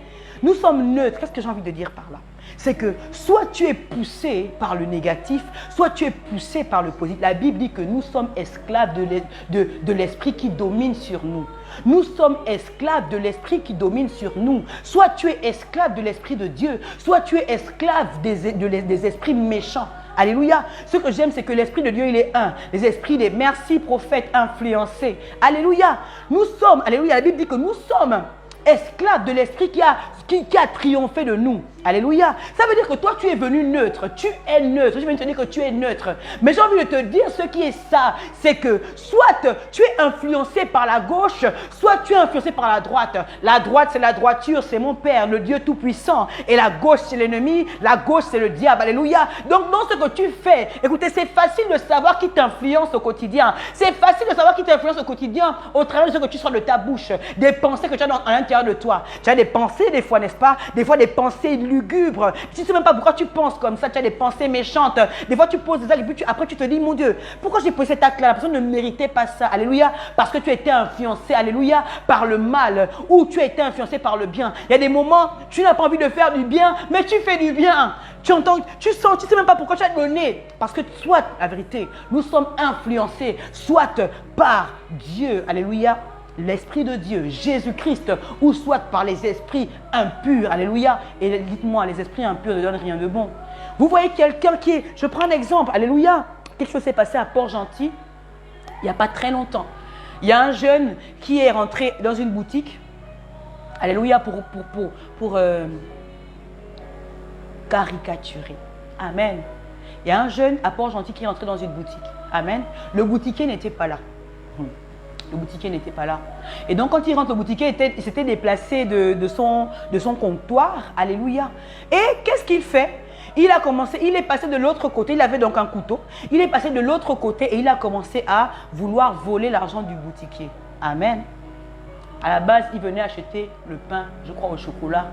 Nous sommes neutres. Qu'est-ce que j'ai envie de dire par là? C'est que soit tu es poussé par le négatif, soit tu es poussé par le positif. La Bible dit que nous sommes esclaves de l'esprit qui domine sur nous. Nous sommes esclaves de l'esprit qui domine sur nous. Soit tu es esclave de l'esprit de Dieu, soit tu es esclave des esprits méchants. Alléluia. Ce que j'aime, c'est que l'esprit de Dieu, il est un. Les esprits des merci prophètes influencés. Alléluia. Nous sommes, alléluia, la Bible dit que nous sommes esclaves de l'esprit qui a triomphé de nous. Alléluia. Ça veut dire que toi, tu es venu neutre. Tu es neutre. Je viens de te dire que tu es neutre. Mais j'ai envie de te dire ce qui est ça. C'est que soit tu es influencé par la gauche, soit tu es influencé par la droite. La droite, c'est la droiture, c'est mon Père, le Dieu Tout-Puissant. Et la gauche, c'est l'ennemi. La gauche, c'est le diable. Alléluia. Donc, dans ce que tu fais, écoutez, c'est facile de savoir qui t'influence au quotidien. C'est facile de savoir qui t'influence au quotidien au travers de ce que tu sors de ta bouche. Des pensées que tu as à l'intérieur de toi. Tu as des pensées, des fois, n'est-ce pas? Des fois, des pensées lugubre. Tu ne sais même pas pourquoi tu penses comme ça, tu as des pensées méchantes. Des fois, tu poses des actes et puis après, tu te dis, mon Dieu, pourquoi j'ai posé cet acte-là? La personne ne méritait pas ça. Alléluia. Parce que tu as été influencé, alléluia, par le mal ou tu as été influencé par le bien. Il y a des moments, tu n'as pas envie de faire du bien, mais tu fais du bien. Tu entends, tu sens, tu ne sais même pas pourquoi tu as donné. Parce que soit, la vérité, nous sommes influencés, soit par Dieu. Alléluia. L'Esprit de Dieu, Jésus-Christ, ou soit par les esprits impurs, alléluia. Et dites-moi, les esprits impurs ne donnent rien de bon. Vous voyez quelqu'un qui est, je prends un exemple, alléluia. Quelque chose s'est passé à Port-Gentil, il n'y a pas très longtemps. Il y a un jeune qui est rentré dans une boutique, alléluia, pour caricaturer. Amen. Il y a un jeune à Port-Gentil qui est rentré dans une boutique. Amen. Le boutiquier n'était pas là. Le boutiquier n'était pas là. Et donc, quand il rentre au boutiquier, il s'était déplacé de son comptoir. Alléluia. Et qu'est-ce qu'il fait? Il est passé de l'autre côté. Il avait donc un couteau. Il est passé de l'autre côté et il a commencé à vouloir voler l'argent du boutiquier. Amen. À la base, il venait acheter le pain, je crois, au chocolat.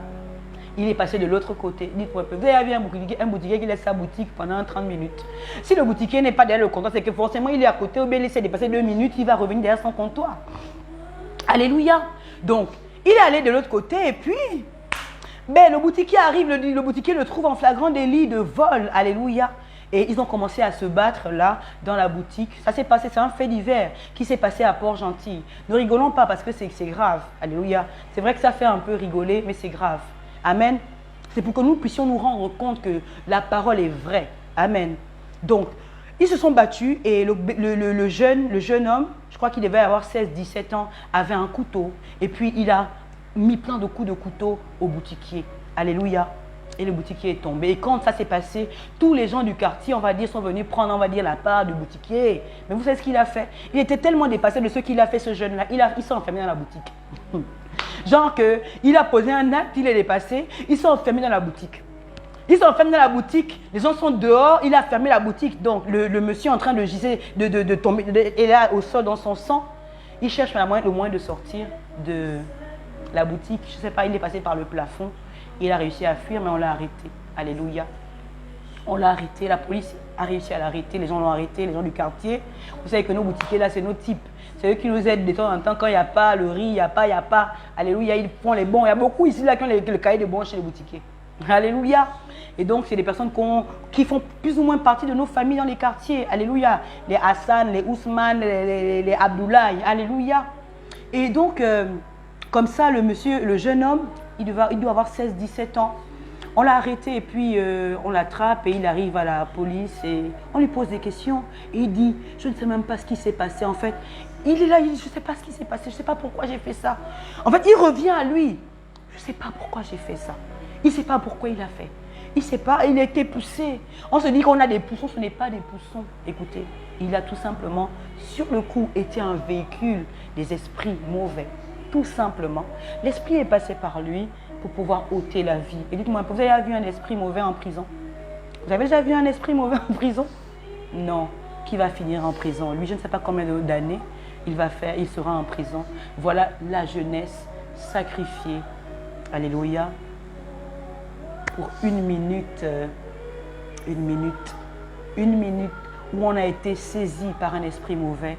Il est passé de l'autre côté. Dites-moi, vous avez vu un boutiquier qui laisse sa boutique pendant 30 minutes. Si le boutiquier n'est pas derrière le comptoir, c'est que forcément il est à côté ou bien il essaie de passer 2 minutes, il va revenir derrière son comptoir. Alléluia. Donc, il est allé de l'autre côté et puis, le boutiquier arrive, le boutiquier le trouve en flagrant délit de vol. Alléluia. Et ils ont commencé à se battre là, dans la boutique. Ça s'est passé, c'est un fait divers qui s'est passé à Port-Gentil. Ne rigolons pas parce que c'est grave. Alléluia. C'est vrai que ça fait un peu rigoler, mais c'est grave. Amen. C'est pour que nous puissions nous rendre compte que la parole est vraie. Amen. Donc, ils se sont battus et le jeune homme, je crois qu'il devait avoir 16-17 ans, avait un couteau. Et puis, il a mis plein de coups de couteau au boutiquier. Alléluia. Et le boutiquier est tombé. Et quand ça s'est passé, tous les gens du quartier, on va dire, sont venus prendre, on va dire, la part du boutiquier. Mais vous savez ce qu'il a fait? Il était tellement dépassé de ce qu'il a fait, ce jeune-là. Il s'est enfermé dans la boutique. Genre qu'il a posé un acte, il est dépassé, il s'est enfermé dans la boutique. Il s'est enfermé dans la boutique, les gens sont dehors, il a fermé la boutique. Donc le monsieur est en train de giser, de tomber, et là au sol dans son sang, il cherche le moyen de sortir de la boutique. Je ne sais pas, il est passé par le plafond, il a réussi à fuir, mais on l'a arrêté. Alléluia. On l'a arrêté, la police a réussi à l'arrêter, les gens l'ont arrêté, les gens du quartier. Vous savez que nos boutiquiers là, c'est nos types. C'est eux qui nous aident de temps en temps quand il n'y a pas le riz, il n'y a pas. Alléluia, ils font les bons. Il y a beaucoup ici là qui ont le cahier de bons chez les boutiquiers. Alléluia. Et donc, c'est des personnes qui font plus ou moins partie de nos familles dans les quartiers. Alléluia. Les Hassan, les Ousmane, les Abdoulaye. Alléluia. Et donc, comme ça, le jeune homme, il doit avoir 16-17 ans. On l'a arrêté et puis on l'attrape et il arrive à la police et on lui pose des questions. Et il dit, je ne sais même pas ce qui s'est passé. En fait, il est là, il dit, je ne sais pas ce qui s'est passé, je ne sais pas pourquoi j'ai fait ça. En fait, il revient à lui. Je ne sais pas pourquoi j'ai fait ça. Il ne sait pas pourquoi il a fait. Il ne sait pas, il a été poussé. On se dit qu'on a des poussons, ce n'est pas des poussons. Écoutez, il a tout simplement, sur le coup, été un véhicule des esprits mauvais. Tout simplement. L'esprit est passé par lui pour pouvoir ôter la vie. Et dites-moi, vous avez déjà vu un esprit mauvais en prison? Vous avez déjà vu un esprit mauvais en prison? Non. Qui va finir en prison? Lui, je ne sais pas combien d'années il sera en prison. Voilà la jeunesse sacrifiée. Alléluia. Pour une minute où on a été saisi par un esprit mauvais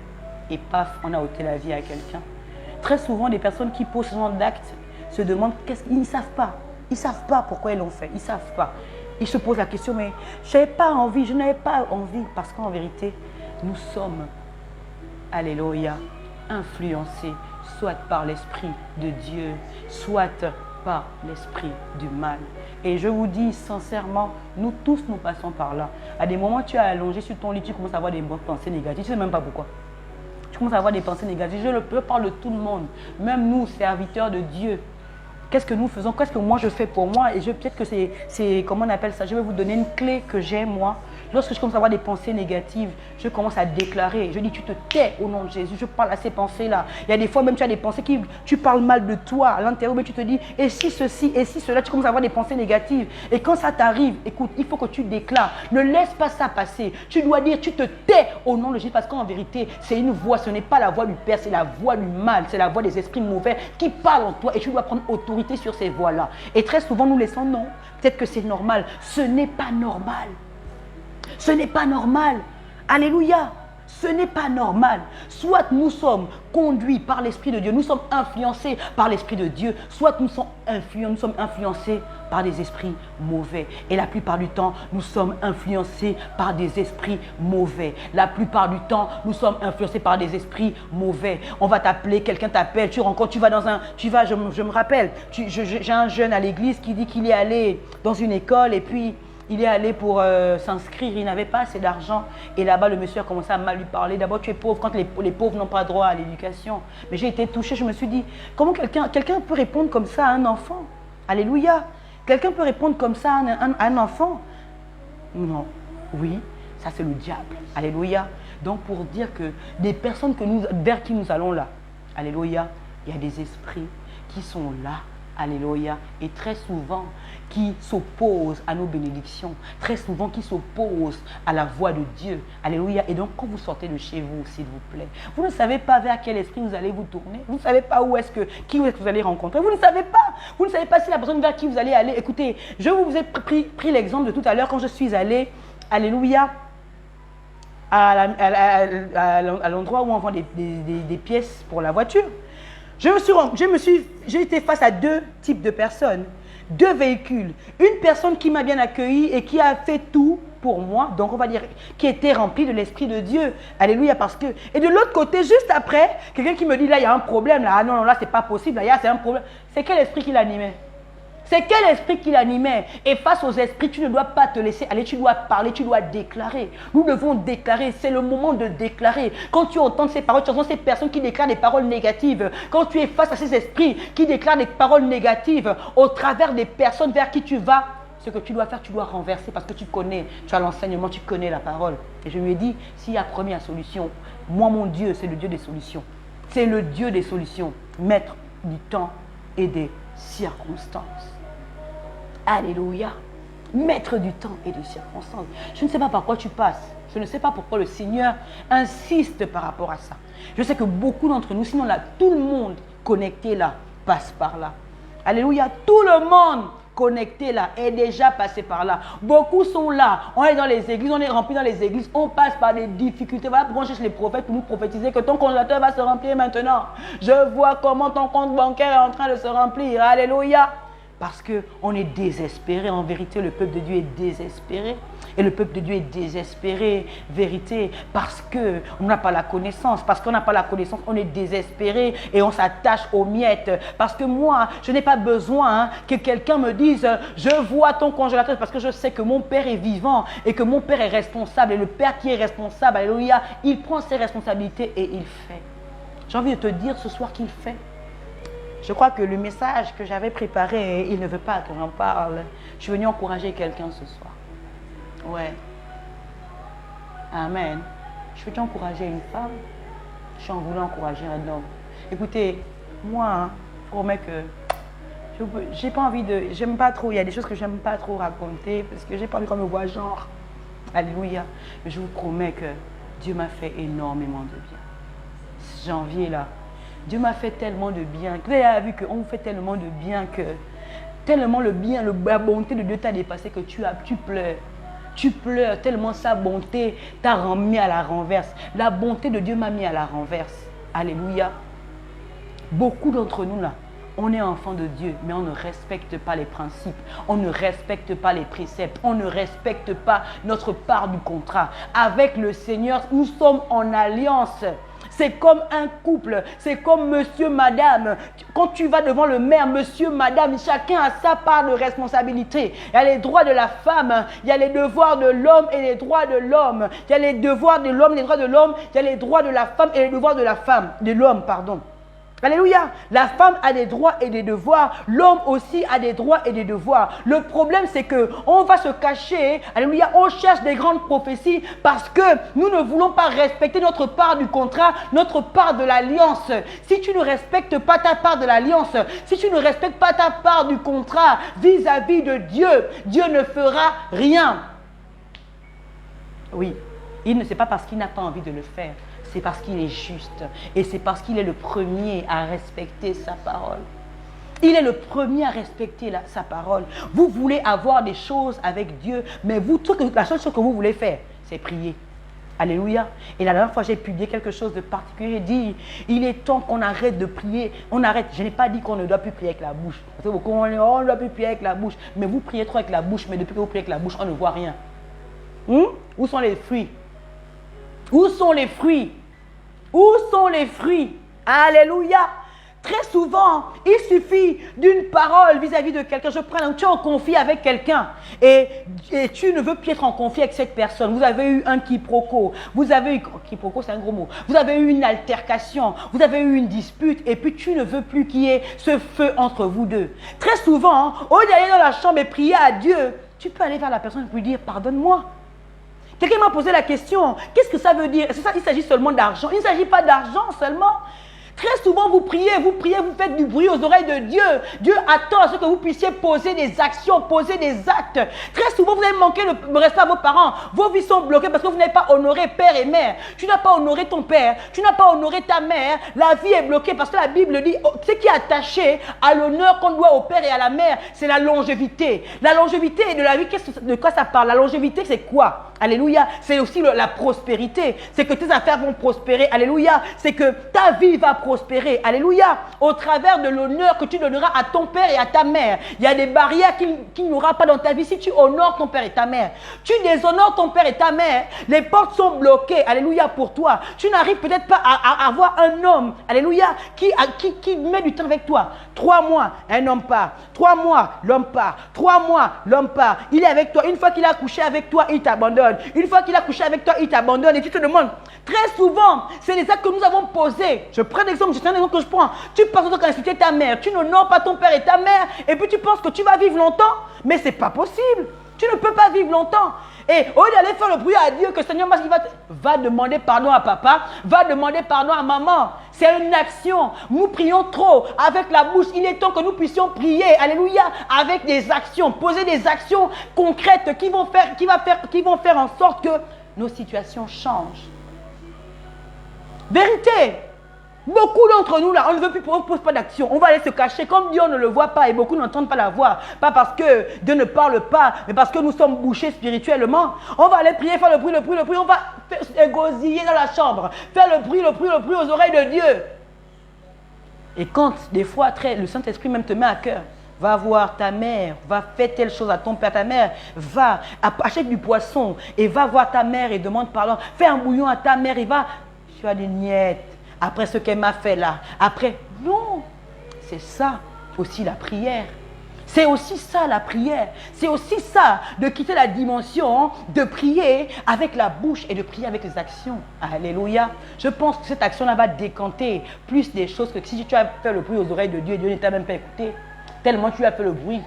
et paf, on a ôté la vie à quelqu'un. Très souvent, des personnes qui posent ce genre d'actes se demandent qu'est-ce qu'ils ne savent pas. Ils ne savent pas pourquoi ils l'ont fait. Ils ne savent pas. Ils se posent la question, mais je n'avais pas envie, je n'avais pas envie. Parce qu'en vérité, nous sommes, alléluia, influencés, soit par l'Esprit de Dieu, soit par l'esprit du mal. Et je vous dis sincèrement, nous tous nous passons par là. À des moments, tu es allongé sur ton lit, tu commences à avoir des pensées négatives. Tu ne sais même pas pourquoi. Tu commences à avoir des pensées négatives. Je parle de tout le monde, même nous, serviteurs de Dieu. Qu'est-ce que nous faisons? Qu'est-ce que moi je fais pour moi? Et peut-être que c'est, comment on appelle ça? Je vais vous donner une clé que j'ai moi. Lorsque je commence à avoir des pensées négatives, je commence à déclarer. Je dis, tu te tais au nom de Jésus. Je parle à ces pensées-là. Il y a des fois même tu as des pensées qui, tu parles mal de toi à l'intérieur, mais tu te dis, et si ceci, et si cela, tu commences à avoir des pensées négatives. Et quand ça t'arrive, écoute, il faut que tu déclares. Ne laisse pas ça passer. Tu dois dire, tu te tais au nom de Jésus, parce qu'en vérité, c'est une voix. Ce n'est pas la voix du Père, c'est la voix du mal. C'est la voix des esprits mauvais qui parlent en toi. Et tu dois prendre autorité sur ces voix-là. Et très souvent, nous laissons non. Peut-être que c'est normal. Ce n'est pas normal. Ce n'est pas normal. Alléluia. Ce n'est pas normal. Soit nous sommes conduits par l'Esprit de Dieu, nous sommes influencés par l'Esprit de Dieu, soit nous sommes influencés par des esprits mauvais. Et la plupart du temps, nous sommes influencés par des esprits mauvais. La plupart du temps, nous sommes influencés par des esprits mauvais. On va t'appeler, quelqu'un t'appelle, tu rencontres, je me rappelle, j'ai un jeune à l'église qui dit qu'il est allé dans une école et puis il est allé pour s'inscrire, il n'avait pas assez d'argent. Et là-bas, le monsieur a commencé à mal lui parler. D'abord, tu es pauvre quand les pauvres n'ont pas droit à l'éducation. Mais j'ai été touchée, je me suis dit, comment quelqu'un peut répondre comme ça à un enfant? Alléluia. Quelqu'un peut répondre comme ça à un enfant? Non. Oui, ça c'est le diable. Alléluia. Donc pour dire que des personnes vers qui nous allons là, alléluia, il y a des esprits qui sont là. Alléluia. Et très souvent, qui s'opposent à nos bénédictions. Très souvent, qui s'opposent à la voix de Dieu. Alléluia. Et donc, quand vous sortez de chez vous, s'il vous plaît, vous ne savez pas vers quel esprit vous allez vous tourner. Vous ne savez pas qui vous allez rencontrer. Vous ne savez pas. Vous ne savez pas si la personne vers qui vous allez aller. Écoutez, je vous ai pris l'exemple de tout à l'heure quand je suis allée, alléluia, à l'endroit où on vend des pièces pour la voiture. J'ai été face à deux types de personnes, deux véhicules. Une personne qui m'a bien accueilli et qui a fait tout pour moi, donc on va dire qui était rempli de l'Esprit de Dieu. Alléluia, parce que... Et de l'autre côté, juste après, quelqu'un qui me dit, là, il y a un problème, là, ah non, là, c'est pas possible, là, c'est un problème. C'est quel esprit qui l'animait? C'est quel esprit qui l'animait? Et face aux esprits, tu ne dois pas te laisser aller, tu dois parler, tu dois déclarer. Nous devons déclarer, c'est le moment de déclarer. Quand tu entends ces paroles, tu entends ces personnes qui déclarent des paroles négatives. Quand tu es face à ces esprits qui déclarent des paroles négatives au travers des personnes vers qui tu vas, ce que tu dois faire, tu dois renverser parce que tu connais, tu as l'enseignement, tu connais la parole. Et je lui ai dit, s'il y a première solution, moi mon Dieu, c'est le Dieu des solutions. C'est le Dieu des solutions, maître du temps et des circonstances. Alléluia. Maître du temps et des circonstances. Je ne sais pas par quoi tu passes. Je ne sais pas pourquoi le Seigneur insiste par rapport à ça. Je sais que beaucoup d'entre nous, sinon là, tout le monde connecté là, passe par là. Alléluia. Tout le monde connecté là est déjà passé par là. Beaucoup sont là. On est dans les églises, on est rempli dans les églises. On passe par des difficultés. Voilà pourquoi on cherche les prophètes pour nous prophétiser que ton congélateur va se remplir maintenant. Je vois comment ton compte bancaire est en train de se remplir. Alléluia. Parce qu'on est désespéré. En vérité, le peuple de Dieu est désespéré. Et le peuple de Dieu est désespéré, vérité, parce qu'on n'a pas la connaissance. Parce qu'on n'a pas la connaissance, on est désespéré et on s'attache aux miettes. Parce que moi, je n'ai pas besoin que quelqu'un me dise « Je vois ton congélateur » parce que je sais que mon Père est vivant et que mon Père est responsable. Et le Père qui est responsable, alléluia, il prend ses responsabilités et il fait. J'ai envie de te dire ce soir qu'il fait. Je crois que le message que j'avais préparé, il ne veut pas qu'on en parle. Je suis venue encourager quelqu'un ce soir. Ouais. Amen. Je suis venue encourager une femme. Je suis en voulant encourager un homme. Écoutez, moi, je promets que j'ai pas envie de... J'aime pas trop, il y a des choses que j'aime pas trop raconter parce que j'ai pas envie qu'on me voit genre. Alléluia. Mais je vous promets que Dieu m'a fait énormément de bien. Janvier là. Dieu m'a fait tellement de bien. Vous avez vu qu'on vous fait tellement de bien que tellement le bien, la bonté de Dieu t'a dépassé que tu pleures. Tu pleures tellement sa bonté t'a remis à la renverse. La bonté de Dieu m'a mis à la renverse. Alléluia. Beaucoup d'entre nous là, On est enfant de Dieu, mais on ne respecte pas les principes, on ne respecte pas les préceptes, on ne respecte pas notre part du contrat. Avec le Seigneur, nous sommes en alliance. C'est comme un couple, c'est comme monsieur, madame. Quand tu vas devant le maire, monsieur, madame, chacun a sa part de responsabilité. Il y a les droits de la femme, il y a les devoirs de l'homme et les droits de l'homme. Il y a les devoirs de l'homme, les droits de l'homme, il y a les droits de la femme et les devoirs de la femme, de l'homme, pardon. Alléluia. La femme a des droits et des devoirs. L'homme aussi a des droits et des devoirs. Le problème, c'est qu'on va se cacher. Alléluia. On cherche des grandes prophéties parce que nous ne voulons pas respecter notre part du contrat, notre part de l'alliance. Si tu ne respectes pas ta part de l'alliance, si tu ne respectes pas ta part du contrat vis-à-vis de Dieu, Dieu ne fera rien. Oui, c'est pas parce qu'il n'a pas envie de le faire. C'est parce qu'il est juste et c'est parce qu'il est le premier à respecter sa parole. Il est le premier à respecter sa parole. Vous voulez avoir des choses avec Dieu, mais vous, la seule chose que vous voulez faire, c'est prier. Alléluia. Et la dernière fois, j'ai publié quelque chose de particulier. J'ai dit, il est temps qu'on arrête de prier. On arrête. Je n'ai pas dit qu'on ne doit plus prier avec la bouche. Parce que beaucoup, on ne doit plus prier avec la bouche. Mais vous priez trop avec la bouche, mais depuis que vous priez avec la bouche, on ne voit rien. Où sont les fruits? Où sont les fruits? Où sont les fruits? Alléluia. Très souvent, il suffit d'une parole vis-à-vis de quelqu'un. Tu es en conflit avec quelqu'un et tu ne veux plus être en conflit avec cette personne. Vous avez eu un quiproquo. Quiproquo, c'est un gros mot. Vous avez eu une altercation. Vous avez eu une dispute et puis tu ne veux plus qu'il y ait ce feu entre vous deux. Très souvent, au lieu d'aller dans la chambre et prier à Dieu, tu peux aller vers la personne et lui dire « Pardonne-moi ». Quelqu'un m'a posé la question, qu'est-ce que ça veut dire? Est-ce que il s'agit seulement d'argent? Il ne s'agit pas d'argent seulement. Très souvent, vous priez, vous faites du bruit aux oreilles de Dieu. Dieu attend à ce que vous puissiez poser des actions, poser des actes. Très souvent, vous avez manqué le respect à vos parents. Vos vies sont bloquées parce que vous n'avez pas honoré père et mère. Tu n'as pas honoré ton père, tu n'as pas honoré ta mère. La vie est bloquée parce que la Bible dit, ce qui est attaché à l'honneur qu'on doit au père et à la mère, c'est la longévité. La longévité de la vie, de quoi ça parle? La longévité, c'est quoi? Alléluia. C'est aussi la prospérité. C'est que tes affaires vont prospérer. Alléluia. C'est que ta vie va prospérer. Alléluia. Au travers de l'honneur que tu donneras à ton père et à ta mère. Il y a des barrières qu'il n'y aura pas dans ta vie si tu honores ton père et ta mère. Tu déshonores ton père et ta mère. Les portes sont bloquées. Alléluia pour toi. Tu n'arrives peut-être pas à avoir un homme. Alléluia. Qui met du temps avec toi. 3 mois, un homme part. 3 mois, l'homme part. 3 mois, l'homme part. Il est avec toi. Une fois qu'il a couché avec toi, il t'abandonne. Une fois qu'il a couché avec toi, il t'abandonne et tu te demandes. Très souvent, c'est les actes que nous avons posés. Je prends l'exemple, c'est un exemple que je prends. Tu passes ton temps à insulter ta mère, tu n'honores pas ton père et ta mère, et puis tu penses que tu vas vivre longtemps. Mais ce n'est pas possible. Tu ne peux pas vivre longtemps. Et au lieu d'aller faire le bruit à Dieu, que Seigneur, va demander pardon à papa, va demander pardon à maman. C'est une action. Nous prions trop avec la bouche. Il est temps que nous puissions prier, alléluia, avec des actions, poser des actions concrètes qui vont faire en sorte que nos situations changent. Vérité. Beaucoup d'entre nous, là, on ne veut plus, on ne pose pas d'action. On va aller se cacher comme Dieu ne le voit pas et beaucoup n'entendent pas la voix. Pas parce que Dieu ne parle pas, mais parce que nous sommes bouchés spirituellement. On va aller prier, faire le bruit. On va égosiller dans la chambre. Faire le bruit aux oreilles de Dieu. Et quand, des fois, le Saint-Esprit même te met à cœur, va voir ta mère, va faire telle chose à ton père, ta mère, va, achète du poisson et va voir ta mère et demande pardon. Fais un bouillon à ta mère et va. Tu as des niettes. Après ce qu'elle m'a fait là. Après, non. C'est ça aussi la prière. C'est aussi ça la prière. C'est aussi ça de quitter la dimension de prier avec la bouche et de prier avec les actions. Alléluia. Je pense que cette action-là va décanter plus des choses que si tu as fait le bruit aux oreilles de Dieu et Dieu ne t'a même pas écouté. Tellement tu as fait le bruit.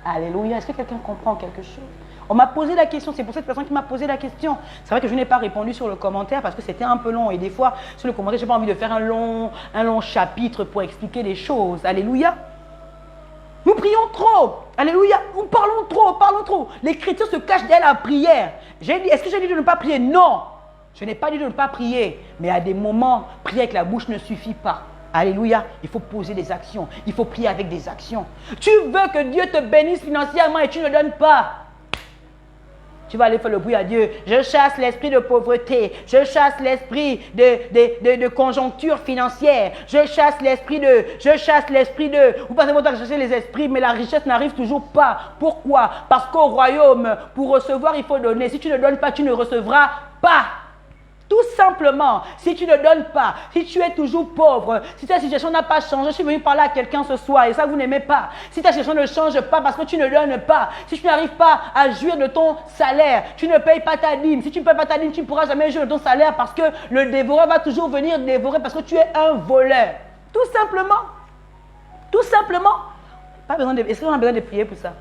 Alléluia. Est-ce que quelqu'un comprend quelque chose? On m'a posé la question, c'est pour cette personne qui m'a posé la question. C'est vrai que je n'ai pas répondu sur le commentaire parce que c'était un peu long. Et des fois, sur le commentaire, je n'ai pas envie de faire un long chapitre pour expliquer les choses. Alléluia. Nous prions trop. Alléluia. Nous parlons trop. L'écriture se cache derrière la prière. Est-ce que j'ai dit de ne pas prier? Non. Je n'ai pas dit de ne pas prier. Mais à des moments, prier avec la bouche ne suffit pas. Alléluia, il faut poser des actions. Il faut prier avec des actions. Tu veux que Dieu te bénisse financièrement et tu ne donnes pas. Tu vas aller faire le bruit à Dieu. Je chasse l'esprit de pauvreté. Je chasse l'esprit de conjoncture financière. Je chasse l'esprit de... Vous passez votre temps à chercher les esprits, mais la richesse n'arrive toujours pas. Pourquoi? Parce qu'au royaume, pour recevoir, il faut donner. Si tu ne donnes pas, tu ne recevras pas. Tout simplement, si tu ne donnes pas, si tu es toujours pauvre, si ta situation n'a pas changé, je suis venu parler à quelqu'un ce soir et ça vous n'aimez pas. Si ta situation ne change pas parce que tu ne donnes pas, si tu n'arrives pas à jouir de ton salaire, tu ne payes pas ta dîme. Si tu ne payes pas ta dîme, tu ne pourras jamais jouir de ton salaire parce que le dévoreur va toujours venir dévorer parce que tu es un voleur. Tout simplement. Tout simplement. Est-ce qu'on a besoin de prier pour ça?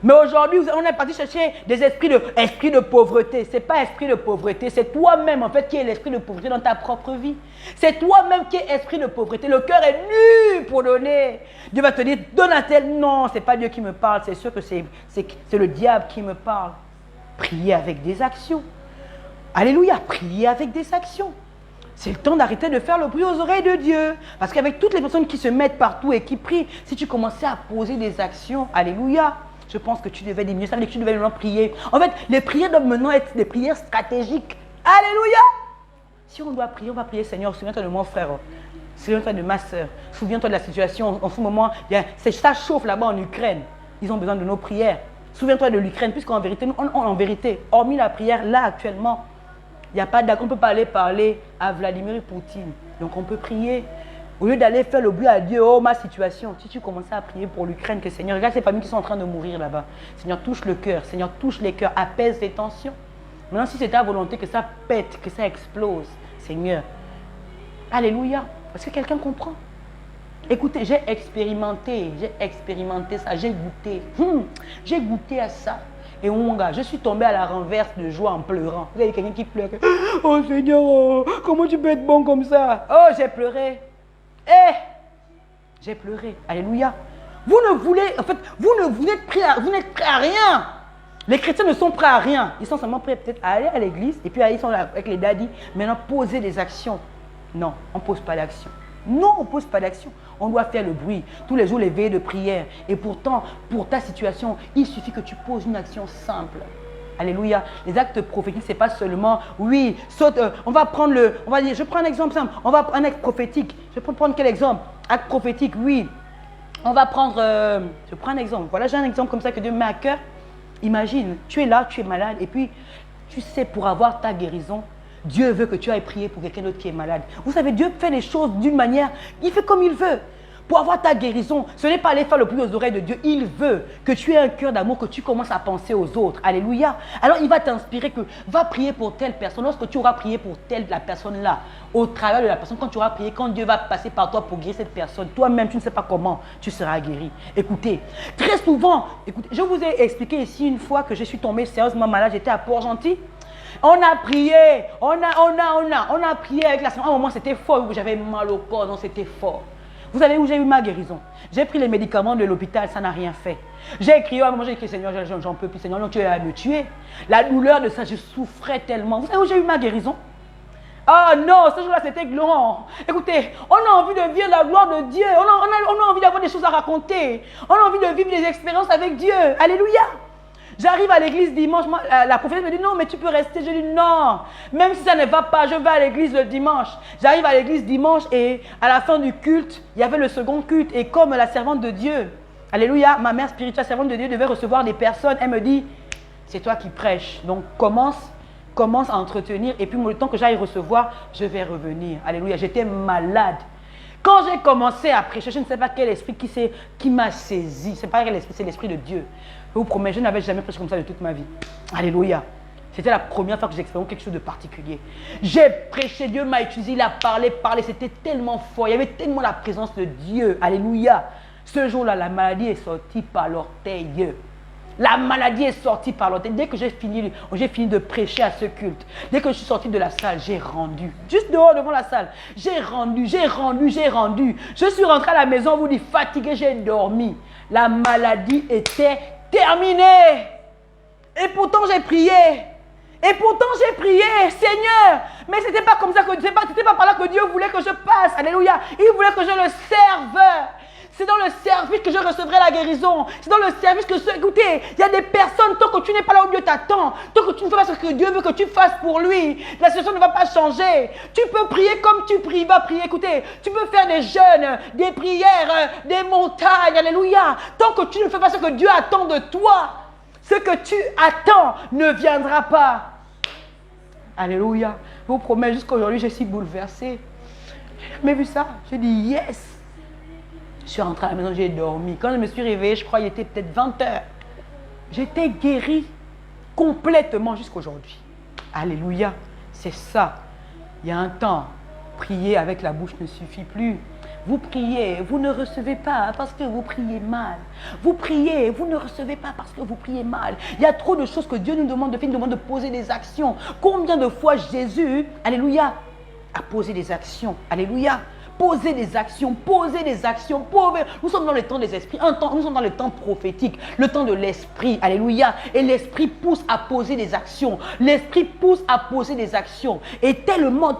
Mais aujourd'hui, on est parti chercher des esprits de pauvreté. Ce n'est pas esprit de pauvreté, c'est toi-même en fait qui est l'esprit de pauvreté dans ta propre vie. C'est toi-même qui est esprit de pauvreté. Le cœur est nu pour donner. Dieu va te dire, donne à tel. Non, ce n'est pas Dieu qui me parle, c'est sûr que c'est le diable qui me parle. Priez avec des actions. Alléluia, priez avec des actions. C'est le temps d'arrêter de faire le bruit aux oreilles de Dieu. Parce qu'avec toutes les personnes qui se mettent partout et qui prient, si tu commençais à poser des actions, alléluia, je pense que tu devais diminuer. Ça veut dire que tu devais maintenant prier. En fait, les prières doivent maintenant être des prières stratégiques. Alléluia! Si on doit prier, on va prier, Seigneur, souviens-toi de mon frère. Souviens-toi de ma soeur. Souviens-toi de la situation. En ce moment, ça chauffe là-bas en Ukraine. Ils ont besoin de nos prières. Souviens-toi de l'Ukraine, puisqu'en vérité, en vérité, hormis la prière, là actuellement, il n'y a pas d'accord. On ne peut pas aller parler à Vladimir Poutine. Donc on peut prier. Au lieu d'aller faire le bruit à Dieu, oh ma situation, si tu commençais à prier pour l'Ukraine, que Seigneur, regarde ces familles qui sont en train de mourir là-bas. Seigneur, touche le cœur, Seigneur, touche les cœurs, apaise les tensions. Maintenant, si c'est ta volonté que ça pète, que ça explose, Seigneur, alléluia, est-ce que quelqu'un comprend? Écoutez, j'ai expérimenté ça, j'ai goûté à ça. Et mon gars, je suis tombé à la renverse de joie en pleurant. Vous avez quelqu'un qui pleure. Oh Seigneur, oh, comment tu peux être bon comme ça? Oh, j'ai pleuré. J'ai pleuré. Alléluia. Vous n'êtes prêts à rien. Les chrétiens ne sont prêts à rien. Ils sont seulement prêts peut-être à aller à l'église et puis ils sont là avec les daddies. Maintenant, poser des actions. Non, on ne pose pas d'action. Non, on ne pose pas d'action. On doit faire le bruit. Tous les jours, les veillées de prière. Et pourtant, pour ta situation, il suffit que tu poses une action simple. Alléluia. Les actes prophétiques, ce n'est pas seulement, oui, saute, on va dire, je prends un exemple simple, un acte prophétique. Je peux prendre quel exemple? Acte prophétique, oui. On va prendre, je prends un exemple. Voilà, j'ai un exemple comme ça que Dieu met à cœur. Imagine, tu es là, tu es malade, et puis, tu sais, pour avoir ta guérison, Dieu veut que tu ailles prier pour quelqu'un d'autre qui est malade. Vous savez, Dieu fait les choses d'une manière, il fait comme il veut. Pour avoir ta guérison, ce n'est pas aller faire le bruit aux oreilles de Dieu. Il veut que tu aies un cœur d'amour, que tu commences à penser aux autres. Alléluia. Alors, il va t'inspirer que va prier pour telle personne. Lorsque tu auras prié pour la personne là, au travers de la personne, quand tu auras prié, quand Dieu va passer par toi pour guérir cette personne, toi-même, tu ne sais pas comment, tu seras guéri. Écoutez, très souvent, je vous ai expliqué ici une fois que je suis tombée sérieusement malade, j'étais à Port-Gentil. On a prié, on a prié avec la semaine. À un moment, c'était fort, j'avais mal au corps, non, c'était fort. Vous savez où j'ai eu ma guérison? J'ai pris les médicaments de l'hôpital, ça n'a rien fait. J'ai écrit, à un moment, j'ai écrit, Seigneur, j'en peux plus, Seigneur, non, tu es à me tuer. La douleur de ça, je souffrais tellement. Vous savez où j'ai eu ma guérison? Oh non, ce jour-là, c'était glorieux. Écoutez, on a envie de vivre la gloire de Dieu. On a envie d'avoir des choses à raconter. On a envie de vivre des expériences avec Dieu. Alléluia. J'arrive à l'église dimanche, la prophétesse me dit non, mais tu peux rester. Je dis non, même si ça ne va pas, je vais à l'église le dimanche. J'arrive à l'église dimanche et à la fin du culte, il y avait le second culte. Et comme la servante de Dieu, alléluia, ma mère spirituelle, servante de Dieu, devait recevoir des personnes, elle me dit, c'est toi qui prêches. Donc commence à entretenir et puis le temps que j'aille recevoir, je vais revenir. Alléluia, j'étais malade. Quand j'ai commencé à prêcher, je ne sais pas quel esprit qui m'a saisi. Ce n'est pas quel esprit, c'est l'esprit de Dieu. Je vous promets, je n'avais jamais prêché comme ça de toute ma vie. Alléluia. C'était la première fois que j'expérimentais quelque chose de particulier. J'ai prêché, Dieu m'a utilisé, il a parlé. C'était tellement fort. Il y avait tellement la présence de Dieu. Alléluia. Ce jour-là, la maladie est sortie par l'orteil. La maladie est sortie par l'orteil. Dès que j'ai fini de prêcher à ce culte, dès que je suis sortie de la salle, j'ai rendu. Juste dehors devant la salle, j'ai rendu. Je suis rentrée à la maison, on vous dit fatiguée, j'ai dormi. La maladie était terminée. Et pourtant j'ai prié. Seigneur. Mais ce n'était pas comme ça que c'était pas par là que Dieu voulait que je passe. Alléluia. Il voulait que je le serve. C'est dans le service que je recevrai la guérison. C'est dans le service que... Écoutez, il y a des personnes, tant que tu n'es pas là où Dieu t'attend, tant que tu ne fais pas ce que Dieu veut que tu fasses pour lui, la situation ne va pas changer. Tu peux prier comme tu pries, va prier. Écoutez, tu peux faire des jeûnes, des prières, des montagnes, alléluia. Tant que tu ne fais pas ce que Dieu attend de toi, ce que tu attends ne viendra pas. Alléluia. Je vous promets, jusqu'aujourd'hui, je suis bouleversée. J'ai jamais vu ça. J'ai dit yes. Je suis rentrée à la maison, j'ai dormi. Quand je me suis réveillée, je crois qu'il était peut-être 20 heures. J'étais guérie complètement jusqu'aujourd'hui. Alléluia. C'est ça. Il y a un temps, prier avec la bouche ne suffit plus. Vous priez, vous ne recevez pas parce que vous priez mal. Vous priez, vous ne recevez pas parce que vous priez mal. Il y a trop de choses que Dieu nous demande de faire, il nous demande de poser des actions. Combien de fois Jésus, alléluia, a posé des actions. Alléluia. Poser des actions, poser des actions. Nous sommes dans le temps des esprits, nous sommes dans le temps prophétique, le temps de l'esprit. Alléluia. Et l'esprit pousse à poser des actions. L'esprit pousse à poser des actions. Et tellement,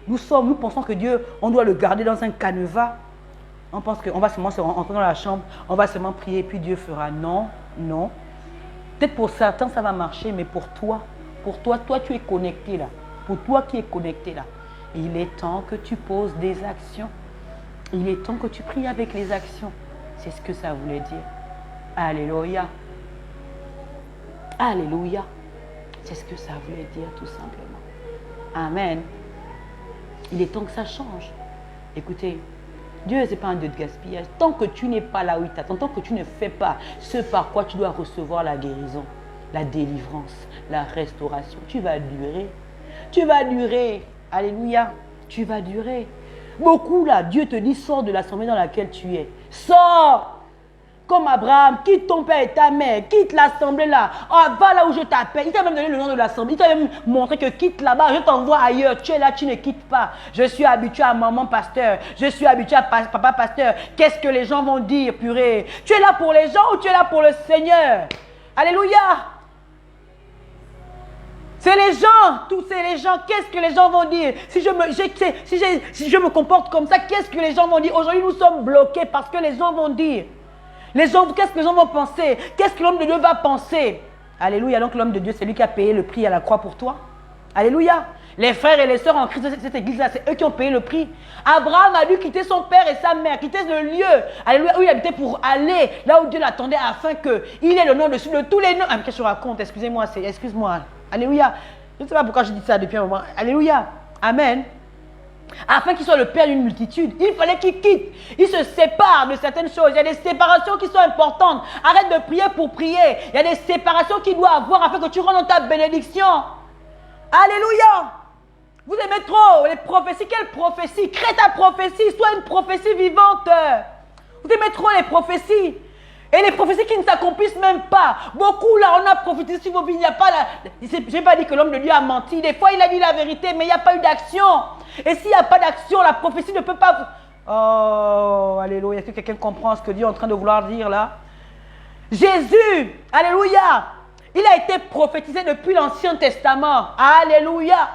nous pensons que Dieu, on doit le garder dans un canevas. On pense qu'on va seulement se rentrer dans la chambre, on va seulement prier, puis Dieu fera. Non, non. Peut-être pour certains, ça va marcher, mais pour toi, toi, tu es connecté là. Pour toi qui es connecté là, il est temps que tu poses des actions. Il est temps que tu pries avec les actions. C'est ce que ça voulait dire. Alléluia. Alléluia. C'est ce que ça voulait dire tout simplement. Amen. Il est temps que ça change. Écoutez, Dieu, ce n'est pas un Dieu de gaspillage. Tant que tu n'es pas là où il t'attend, tant que tu ne fais pas ce par quoi tu dois recevoir la guérison, la délivrance, la restauration, tu vas durer. Tu vas durer. Alléluia. Tu vas durer. Beaucoup là, Dieu te dit, sors de l'assemblée dans laquelle tu es. Sors. Comme Abraham, quitte ton père et ta mère, quitte l'assemblée là. Oh, va là où je t'appelle. Il t'a même donné le nom de l'assemblée. Il t'a même montré que quitte là-bas, je t'envoie ailleurs. Tu es là, tu ne quittes pas. Je suis habitué à maman pasteur. Je suis habitué à papa pasteur. Qu'est-ce que les gens vont dire, purée? Tu es là pour les gens ou tu es là pour le Seigneur? Alléluia. C'est les gens, tous c'est les gens. Qu'est-ce que les gens vont dire? Si je me comporte comme ça, qu'est-ce que les gens vont dire? Aujourd'hui, nous sommes bloqués parce que les gens vont dire. Qu'est-ce que les gens vont penser? Qu'est-ce que l'homme de Dieu va penser? Alléluia. Donc l'homme de Dieu, c'est lui qui a payé le prix à la croix pour toi. Alléluia. Les frères et les sœurs en Christ de cette église-là, c'est eux qui ont payé le prix. Abraham a dû quitter son père et sa mère, quitter le lieu, alléluia, où il habitait pour aller là où Dieu l'attendait afin qu'il ait le nom dessus de tous les noms. Qu'est-ce que je raconte? Excusez-moi, excuse-moi. Alléluia. Je ne sais pas pourquoi je dis ça depuis un moment. Alléluia. Amen. Afin qu'il soit le père d'une multitude, il fallait qu'il quitte. Il se sépare de certaines choses. Il y a des séparations qui sont importantes. Arrête de prier pour prier. Il y a des séparations qu'il doit avoir afin que tu rentres dans ta bénédiction. Alléluia. Vous aimez trop les prophéties. Quelle prophétie? Crée ta prophétie. Sois une prophétie vivante. Vous aimez trop les prophéties. Et les prophéties qui ne s'accomplissent même pas. Beaucoup là, on a prophétisé sur vos vies. Il n'y a pas je n'ai pas dit que l'homme de Dieu a menti. Des fois, il a dit la vérité, mais il n'y a pas eu d'action. Et s'il n'y a pas d'action, la prophétie ne peut pas... Oh, alléluia. Est-ce que quelqu'un comprend ce que Dieu est en train de vouloir dire là? Jésus, alléluia. Il a été prophétisé depuis l'Ancien Testament. Alléluia.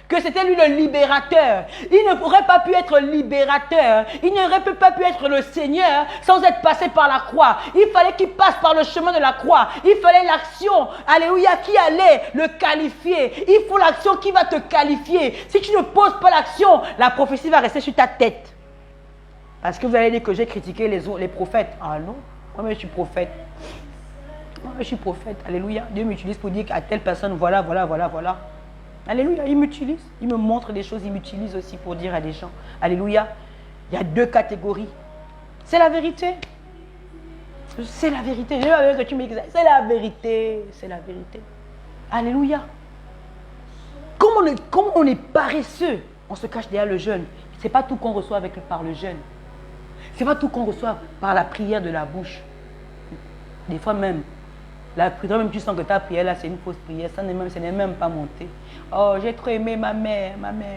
Que c'était lui le libérateur. Il ne pourrait pas pu être libérateur. Il n'aurait pas pu être le Seigneur sans être passé par la croix. Il fallait qu'il passe par le chemin de la croix. Il fallait l'action, alléluia, qui allait le qualifier. Il faut l'action qui va te qualifier. Si tu ne poses pas l'action, la prophétie va rester sur ta tête. Parce que vous allez dire que j'ai critiqué les prophètes. Ah non, moi je suis prophète. Moi je suis prophète, alléluia. Dieu m'utilise pour dire qu'à telle personne, voilà. Alléluia, il m'utilise, il me montre des choses, il m'utilise aussi pour dire à des gens. Alléluia, il y a deux catégories. C'est la vérité. C'est la vérité. Je veux que tu me dises, c'est la vérité. C'est la vérité. Alléluia. Comme on est paresseux, on se cache derrière le jeûne. Ce n'est pas tout qu'on reçoit par le jeûne. Ce n'est pas tout qu'on reçoit par la prière de la bouche. Des fois même, la prière, même tu sens que ta prière là, c'est une fausse prière. Ça n'est même pas monté. Oh, j'ai trop aimé ma mère.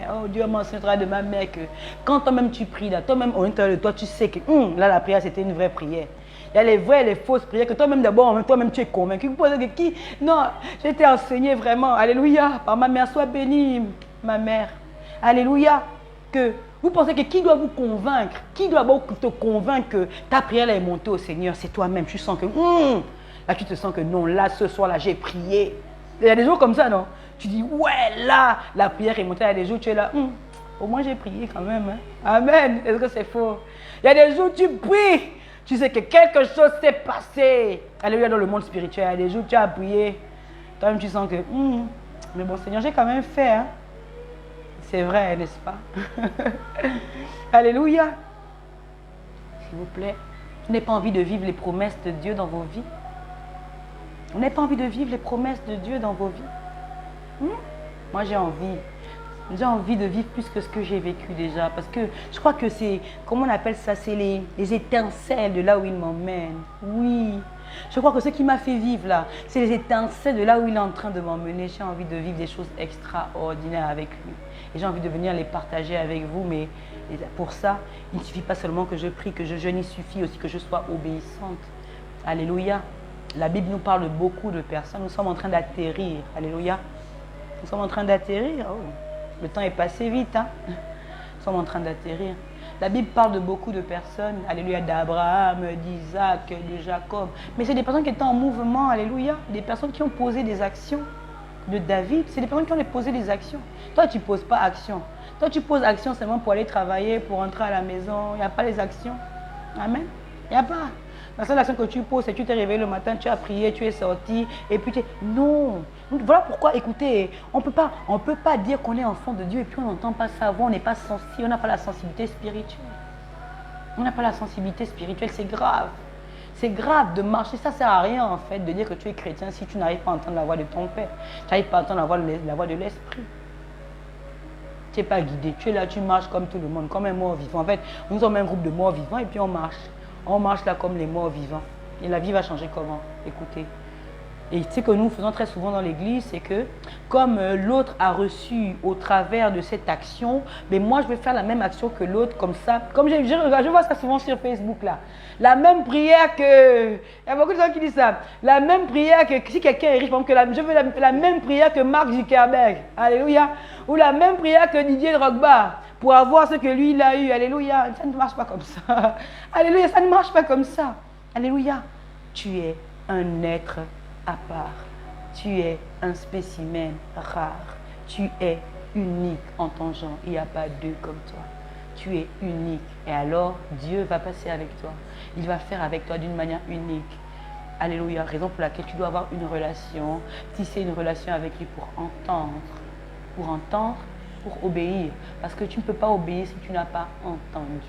Oh, Dieu m'enseignera de ma mère que quand toi-même tu pries, là, toi-même au l'intérieur de toi, tu sais que là, la prière, c'était une vraie prière. Il y a les vraies et les fausses prières que toi-même d'abord, toi-même tu es convaincu. Vous posez que qui? Non, j'ai été enseigné vraiment. Alléluia. Par ma mère, sois bénie, ma mère. Alléluia. Que Vous pensez que qui doit vous convaincre? Qui doit te convaincre que ta prière est montée au Seigneur? C'est toi-même. Tu sens que, là tu te sens que non, là ce soir là j'ai prié. Il y a des jours comme ça, non? Tu dis, ouais, là, la prière est montée. Il y a des jours tu es là, au moins j'ai prié quand même. Hein? Amen. Est-ce que c'est faux? Il y a des jours tu pries. Tu sais que quelque chose s'est passé. Alléluia, dans le monde spirituel. Il y a des jours tu as prié. Toi-même tu sens que, mais bon Seigneur, j'ai quand même fait. Hein? C'est vrai, n'est-ce pas? Alléluia. S'il vous plaît, vous n'avez pas envie de vivre les promesses de Dieu dans vos vies? Vous n'avez pas envie de vivre les promesses de Dieu dans vos vies? Moi, j'ai envie. J'ai envie de vivre plus que ce que j'ai vécu déjà. Parce que je crois que c'est, comment on appelle ça? C'est les étincelles de là où il m'emmène. Oui. Je crois que ce qui m'a fait vivre là, c'est les étincelles de là où il est en train de m'emmener. J'ai envie de vivre des choses extraordinaires avec lui. Et j'ai envie de venir les partager avec vous. Mais pour ça, il ne suffit pas seulement que je prie, que je jeûne. Il suffit aussi que je sois obéissante. Alléluia. La Bible nous parle de beaucoup de personnes. Nous sommes en train d'atterrir. Alléluia. Nous sommes en train d'atterrir. Oh. Le temps est passé vite. Hein? Nous sommes en train d'atterrir. La Bible parle de beaucoup de personnes. Alléluia. D'Abraham, d'Isaac, de Jacob. Mais c'est des personnes qui étaient en mouvement. Alléluia. Des personnes qui ont posé des actions. De David, c'est des personnes qui ont posé des actions. Toi, tu ne poses pas action. Toi, tu poses action seulement pour aller travailler, pour rentrer à la maison. Il n'y a pas les actions. Amen. Il n'y a pas. La seule action que tu poses, c'est que tu t'es réveillé le matin, tu as prié, tu es sorti, et puis tu es... Non. Voilà pourquoi, écoutez, on peut pas dire qu'on est enfant de Dieu et puis on n'entend pas sa voix, on n'est pas sensible, on n'a pas la sensibilité spirituelle. On n'a pas la sensibilité spirituelle, c'est grave. C'est grave de marcher, ça ne sert à rien en fait de dire que tu es chrétien si tu n'arrives pas à entendre la voix de ton Père. Tu n'arrives pas à entendre la voix de l'Esprit. Tu n'es pas guidé, tu es là, tu marches comme tout le monde, comme un mort vivant. En fait, nous sommes un groupe de morts vivants et puis on marche. On marche là comme les morts vivants. Et la vie va changer comment? Écoutez. Et ce que nous faisons très souvent dans l'église, c'est que comme l'autre a reçu au travers de cette action, mais moi je vais faire la même action que l'autre comme ça. Comme je vois ça souvent sur Facebook là. La même prière que... Il y a beaucoup de gens qui disent ça. La même prière que... Si quelqu'un est riche, par exemple, je veux la même prière que Mark Zuckerberg. Alléluia. Ou la même prière que Didier Drogba. Pour avoir ce que lui, il a eu. Alléluia. Ça ne marche pas comme ça. Alléluia. Ça ne marche pas comme ça. Alléluia. Tu es un être à part. Tu es un spécimen rare. Tu es unique en ton genre. Il n'y a pas deux comme toi. Tu es unique. Et alors, Dieu va passer avec toi. Il va faire avec toi d'une manière unique. Alléluia. Raison pour laquelle tu dois avoir une relation. Tisser une relation avec lui pour entendre. Pour entendre, pour obéir. Parce que tu ne peux pas obéir si tu n'as pas entendu.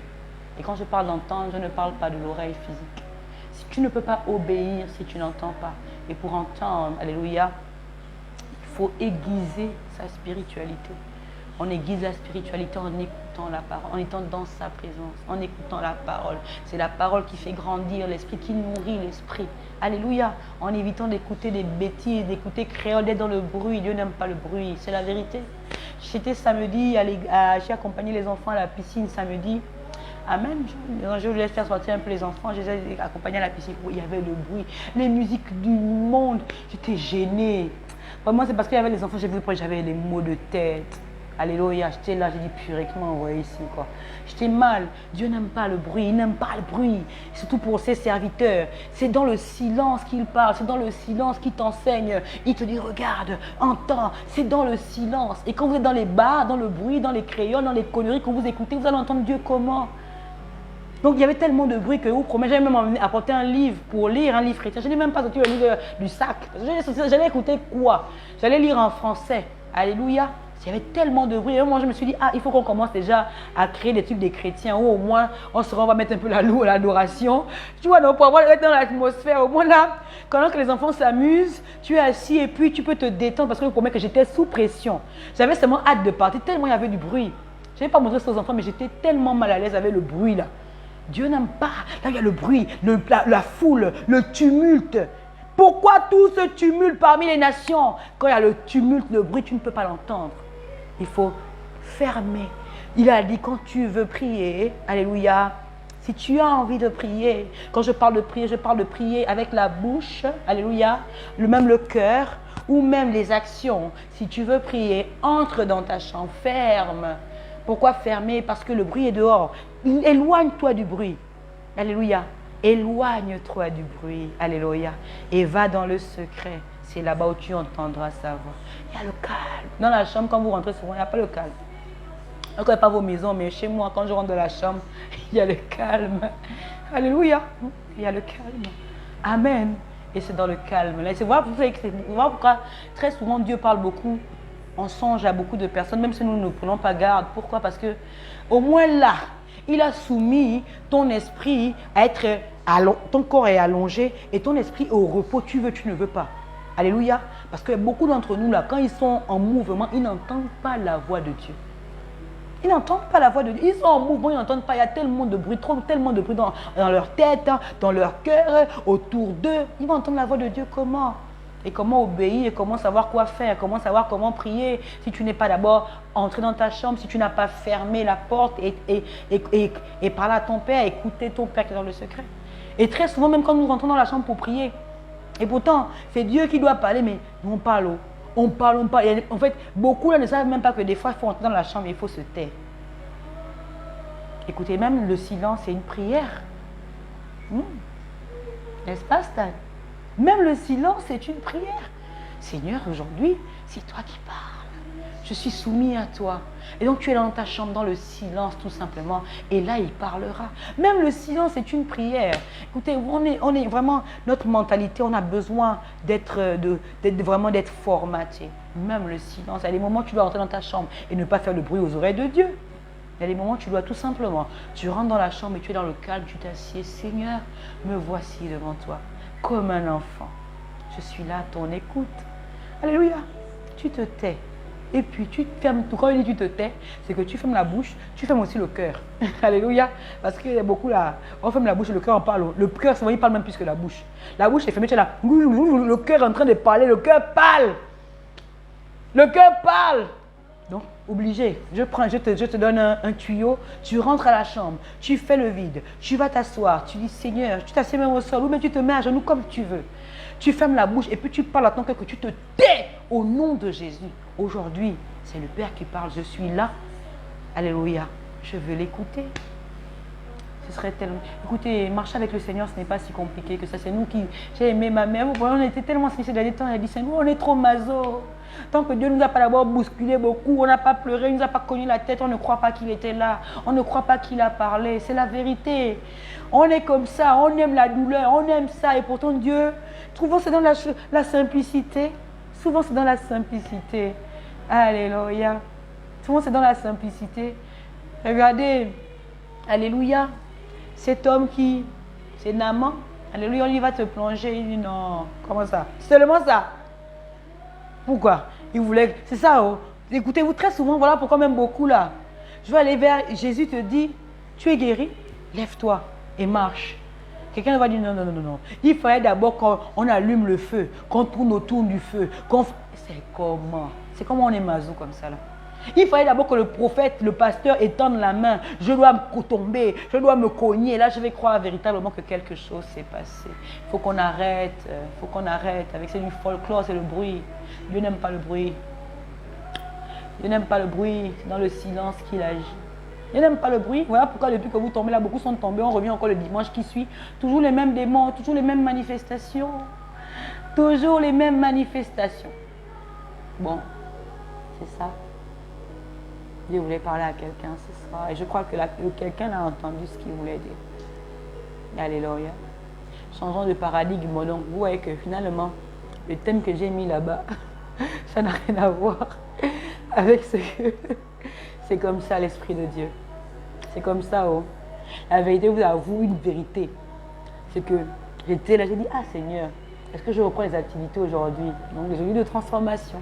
Et quand je parle d'entendre, je ne parle pas de l'oreille physique. Si tu ne peux pas obéir si tu n'entends pas. Et pour entendre, alléluia, il faut aiguiser sa spiritualité. On aiguise la spiritualité en écoutant la parole, en étant dans sa présence, en écoutant la parole. C'est la parole qui fait grandir l'esprit, qui nourrit l'esprit. Alléluia. En évitant d'écouter des bêtises, d'écouter créole, d'être dans le bruit. Dieu n'aime pas le bruit, c'est la vérité. J'étais samedi, j'ai accompagné les enfants à la piscine samedi. Amen. Je voulais faire sortir un peu les enfants. Je les ai accompagnés à la piscine. Il y avait le bruit, les musiques du monde. J'étais gênée. Vraiment, c'est parce qu'il y avait les enfants, j'ai vu que j'avais les maux de tête. Alléluia. J'étais là, j'ai dit purée, qui m'a envoyé ici, quoi. J'étais mal. Dieu n'aime pas le bruit. Il n'aime pas le bruit. Surtout pour ses serviteurs. C'est dans le silence qu'il parle. C'est dans le silence qu'il t'enseigne. Il te dit, regarde, entends. C'est dans le silence. Et quand vous êtes dans les bars, dans le bruit, dans les crayons, dans les conneries que vous écoutez, vous allez entendre Dieu comment? Donc il y avait tellement de bruit que vous promettez, j'avais même apporté un livre pour lire, un livre chrétien. Je n'ai même pas sorti le livre du sac. J'allais écouter quoi? J'allais lire en français. Alléluia. Il y avait tellement de bruit. Et moi, je me suis dit, il faut qu'on commence déjà à créer des trucs des chrétiens où au moins, on va mettre un peu l'adoration. Tu vois, donc, pour avoir être dans l'atmosphère, au moins là, quand les enfants s'amusent, tu es assis et puis tu peux te détendre parce que je vous promets que j'étais sous pression. J'avais seulement hâte de partir tellement il y avait du bruit. Je n'ai pas montré ça aux enfants, mais j'étais tellement mal à l'aise avec le bruit là. Dieu n'aime pas. Là, il y a le bruit, la foule, le tumulte. Pourquoi tout ce tumulte parmi les nations? Quand il y a le tumulte, le bruit, tu ne peux pas l'entendre. Il faut fermer. Il a dit, quand tu veux prier, alléluia, si tu as envie de prier, quand je parle de prier avec la bouche, alléluia, même le cœur, ou même les actions. Si tu veux prier, entre dans ta chambre, ferme. Pourquoi fermer? Parce que le bruit est dehors. Éloigne-toi du bruit. Alléluia. Éloigne-toi du bruit. Alléluia. Et va dans le secret. C'est là-bas où tu entendras sa voix. Il y a le calme. Dans la chambre, quand vous rentrez souvent, il n'y a pas le calme. Je ne connais pas vos maisons, mais chez moi, quand je rentre dans la chambre, il y a le calme. Alléluia. Il y a le calme. Amen. Et c'est dans le calme. Là, c'est voir pourquoi très souvent Dieu parle beaucoup. On songe à beaucoup de personnes, même si nous ne prenons pas garde. Pourquoi? Parce que au moins là, il a soumis ton esprit à être, ton corps est allongé et ton esprit est au repos. Tu veux, tu ne veux pas. Alléluia. Parce que beaucoup d'entre nous là, quand ils sont en mouvement, ils n'entendent pas la voix de Dieu. Ils n'entendent pas la voix de Dieu. Ils sont en mouvement, ils n'entendent pas. Il y a tellement de bruit, tellement de bruit dans leur tête, hein, dans leur cœur, autour d'eux. Ils vont entendre la voix de Dieu comment? Et comment obéir, et comment savoir quoi faire, comment savoir comment prier. Si tu n'es pas d'abord entré dans ta chambre, si tu n'as pas fermé la porte et parlé à ton Père, écouter ton Père qui est dans le secret. Et très souvent, même quand nous rentrons dans la chambre pour prier, et pourtant, c'est Dieu qui doit parler, mais nous on parle. On parle. Et en fait, beaucoup là ne savent même pas que des fois, il faut entrer dans la chambre et il faut se taire. Écoutez, même le silence, c'est une prière. N'est-ce pas, Stan? Même le silence, c'est une prière. Seigneur, aujourd'hui, c'est toi qui parles. Je suis soumis à toi. Et donc, tu es dans ta chambre, dans le silence, tout simplement. Et là, il parlera. Même le silence, c'est une prière. Écoutez, on est vraiment, notre mentalité, on a besoin vraiment d'être formaté. Même le silence. Il y a des moments où tu dois rentrer dans ta chambre et ne pas faire le bruit aux oreilles de Dieu. Il y a des moments où tu dois tout simplement, tu rentres dans la chambre et tu es dans le calme, tu t'assieds. Seigneur, me voici devant toi, comme un enfant. Je suis là à ton écoute. Alléluia. Tu te tais. Et puis tu fermes tout. Quand il dit tu te tais, c'est que tu fermes la bouche, tu fermes aussi le cœur. Alléluia. Parce qu'il y a beaucoup là, on ferme la bouche et le cœur en parle. Le cœur, souvent, il parle même plus que la bouche. La bouche est fermée, tu es là. Le cœur est en train de parler, le cœur parle. Le cœur parle. Donc, obligé. Je te donne un tuyau. Tu rentres à la chambre. Tu fais le vide. Tu vas t'asseoir. Tu dis, Seigneur, tu t'assieds même au sol. Ou même tu te mets à genoux comme tu veux. Tu fermes la bouche et puis tu parles à ton cœur que tu te tais au nom de Jésus. Aujourd'hui, c'est le Père qui parle. Je suis là. Alléluia. Je veux l'écouter. Ce serait tellement... Écoutez, marcher avec le Seigneur, ce n'est pas si compliqué que ça. C'est nous qui... J'ai aimé ma mère. Vous voyez, on était tellement sincères dans les temps. Elle a dit, Seigneur, on est trop maso. Tant que Dieu ne nous a pas d'abord bousculé beaucoup, on n'a pas pleuré, il ne nous a pas cogné la tête, on ne croit pas qu'il était là. On ne croit pas qu'il a parlé. C'est la vérité. On est comme ça, on aime la douleur, on aime ça. Et pourtant, Dieu, souvent c'est dans la simplicité. Souvent c'est dans la simplicité. Alléluia. Souvent c'est dans la simplicité. Regardez. Alléluia. Cet homme c'est Naaman. Alléluia, on y va te plonger. Il dit non. Comment ça? Seulement ça. Pourquoi? Il voulait... C'est ça. Oh. Écoutez-vous, très souvent, voilà pourquoi même beaucoup là. Je vais aller vers... Jésus te dit, tu es guéri, lève-toi et marche. Quelqu'un va dire non. Il fallait d'abord qu'on allume le feu, qu'on tourne autour du feu. C'est comment? C'est comment on est mazou comme ça là. Il fallait d'abord que le prophète, le pasteur étende la main. Je dois me tomber, je dois me cogner. Là, je vais croire véritablement que quelque chose s'est passé. Il faut qu'on arrête, avec c'est du folklore, c'est le bruit. Dieu n'aime pas le bruit. Dieu n'aime pas le bruit, c'est dans le silence qu'il agit. Dieu n'aime pas le bruit. Voilà pourquoi depuis que vous tombez là, beaucoup sont tombés. On revient encore le dimanche qui suit. Toujours les mêmes démons, toujours les mêmes manifestations. Toujours les mêmes manifestations. Bon, c'est ça. Dieu voulait parler à quelqu'un ce soir. Et je crois que quelqu'un a entendu ce qu'il voulait dire. Alléluia. Changeons de paradigme. Donc, vous voyez que finalement, le thème que j'ai mis là-bas, ça n'a rien à voir avec ce que... C'est comme ça l'Esprit de Dieu. C'est comme ça. Oh. La vérité vous avoue une vérité. C'est que j'étais là, j'ai dit, ah Seigneur, est-ce que je reprends les activités aujourd'hui? Donc, les journées de transformation.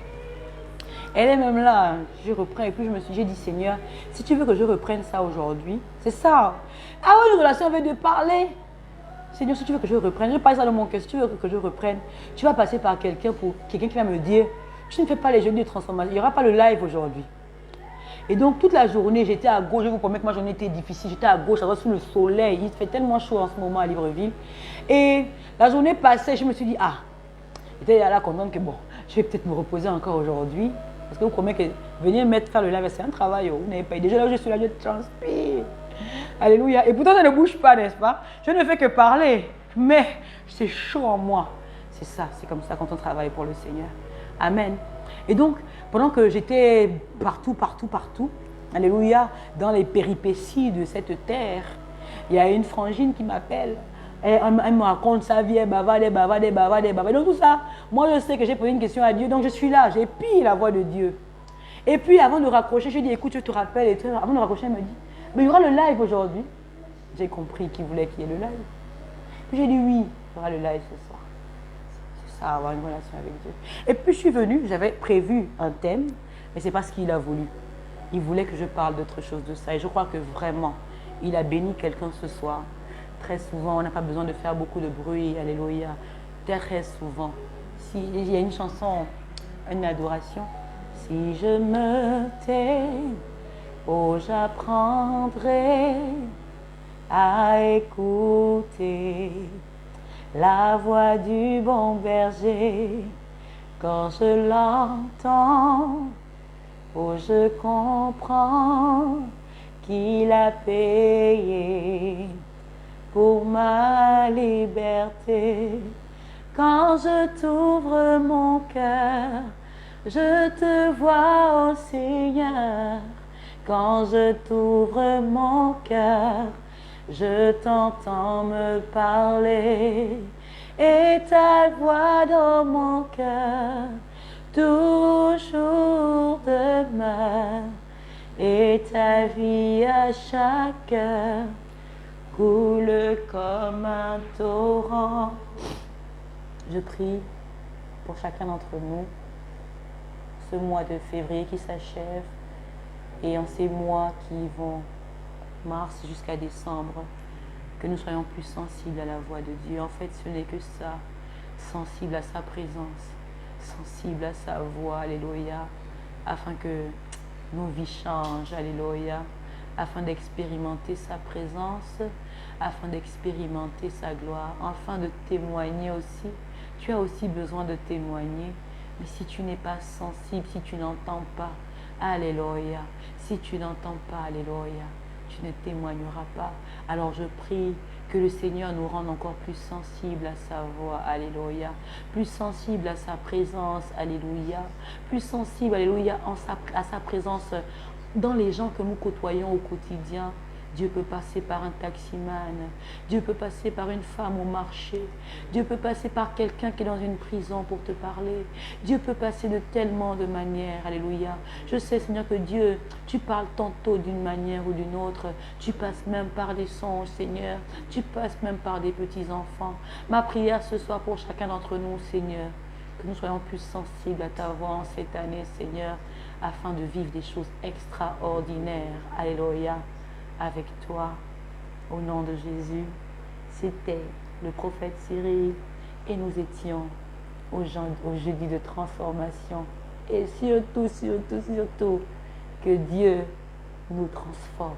Elle est même là, je reprends et puis j'ai dit Seigneur, si tu veux que je reprenne ça aujourd'hui, c'est ça. Ah oui, une relation avec de parler. Seigneur, si tu veux que je reprenne, je parle ça dans mon cœur, si tu veux que je reprenne, tu vas passer par quelqu'un qui va me dire, tu ne fais pas les jeûnes de transformation, il n'y aura pas le live aujourd'hui. Et donc toute la journée, j'étais à gauche, je vous promets que ma journée était difficile, j'étais à gauche, sous le soleil, il fait tellement chaud en ce moment à Libreville. Et la journée passée, je me suis dit, ah, j'étais là contente que bon, je vais peut-être me reposer encore aujourd'hui. Parce que vous promettez que venir mettre faire le live, c'est un travail. Vous n'avez pas idée. Déjà là où je suis là, je transpire. Alléluia. Et pourtant, ça ne bouge pas, n'est-ce pas? Je ne fais que parler, mais c'est chaud en moi. C'est ça, c'est comme ça quand on travaille pour le Seigneur. Amen. Et donc, pendant que j'étais partout, alléluia, dans les péripéties de cette terre, il y a une frangine qui m'appelle. Elle me raconte sa vie, elle bavarde. Donc tout ça, moi je sais que j'ai posé une question à Dieu, donc je suis là, j'ai pris la voix de Dieu. Et puis avant de raccrocher, je lui ai dit, écoute, je te rappelle, et tout. Avant de raccrocher, elle me dit, mais il y aura le live aujourd'hui. J'ai compris qu'il voulait qu'il y ait le live. Puis j'ai dit, oui, il y aura le live ce soir. C'est ça, avoir une relation avec Dieu. Et puis je suis venue, j'avais prévu un thème, mais c'est pas ce qu'il a voulu. Il voulait que je parle d'autre chose de ça. Et je crois que vraiment, il a béni quelqu'un ce soir. Très souvent, on n'a pas besoin de faire beaucoup de bruit, alléluia. Très souvent. Il y a une chanson, une adoration. Si je me tais, oh j'apprendrai à écouter la voix du bon berger. Quand je l'entends, oh je comprends qu'il a payé pour ma liberté. Quand je t'ouvre mon cœur, je te vois, ô Seigneur. Quand je t'ouvre mon cœur, je t'entends me parler. Et ta voix dans mon cœur toujours demeure. Et ta vie à chaque heure coule comme un torrent. Je prie pour chacun d'entre nous, ce mois de février qui s'achève et en ces mois qui vont, mars jusqu'à décembre, que nous soyons plus sensibles à la voix de Dieu. En fait, ce n'est que ça, sensible à sa présence, sensible à sa voix, alléluia, afin que nos vies changent, alléluia, afin d'expérimenter sa présence, afin d'expérimenter sa gloire, afin de témoigner aussi. Tu as aussi besoin de témoigner, mais si tu n'es pas sensible, si tu n'entends pas, alléluia, si tu n'entends pas, alléluia, tu ne témoigneras pas. Alors je prie que le Seigneur nous rende encore plus sensibles à sa voix, alléluia, plus sensibles à sa présence, alléluia, plus sensibles, alléluia, à sa présence dans les gens que nous côtoyons au quotidien. Dieu peut passer par un taximan, Dieu peut passer par une femme au marché, Dieu peut passer par quelqu'un qui est dans une prison pour te parler, Dieu peut passer de tellement de manières, alléluia. Je sais, Seigneur, que Dieu, tu parles tantôt d'une manière ou d'une autre, tu passes même par des songes, Seigneur, tu passes même par des petits-enfants. Ma prière ce soir pour chacun d'entre nous, Seigneur, que nous soyons plus sensibles à ta voix en cette année, Seigneur, afin de vivre des choses extraordinaires, alléluia, avec toi, au nom de Jésus. C'était le prophète Cyril et nous étions au jeudi de transformation. Et surtout, que Dieu nous transforme.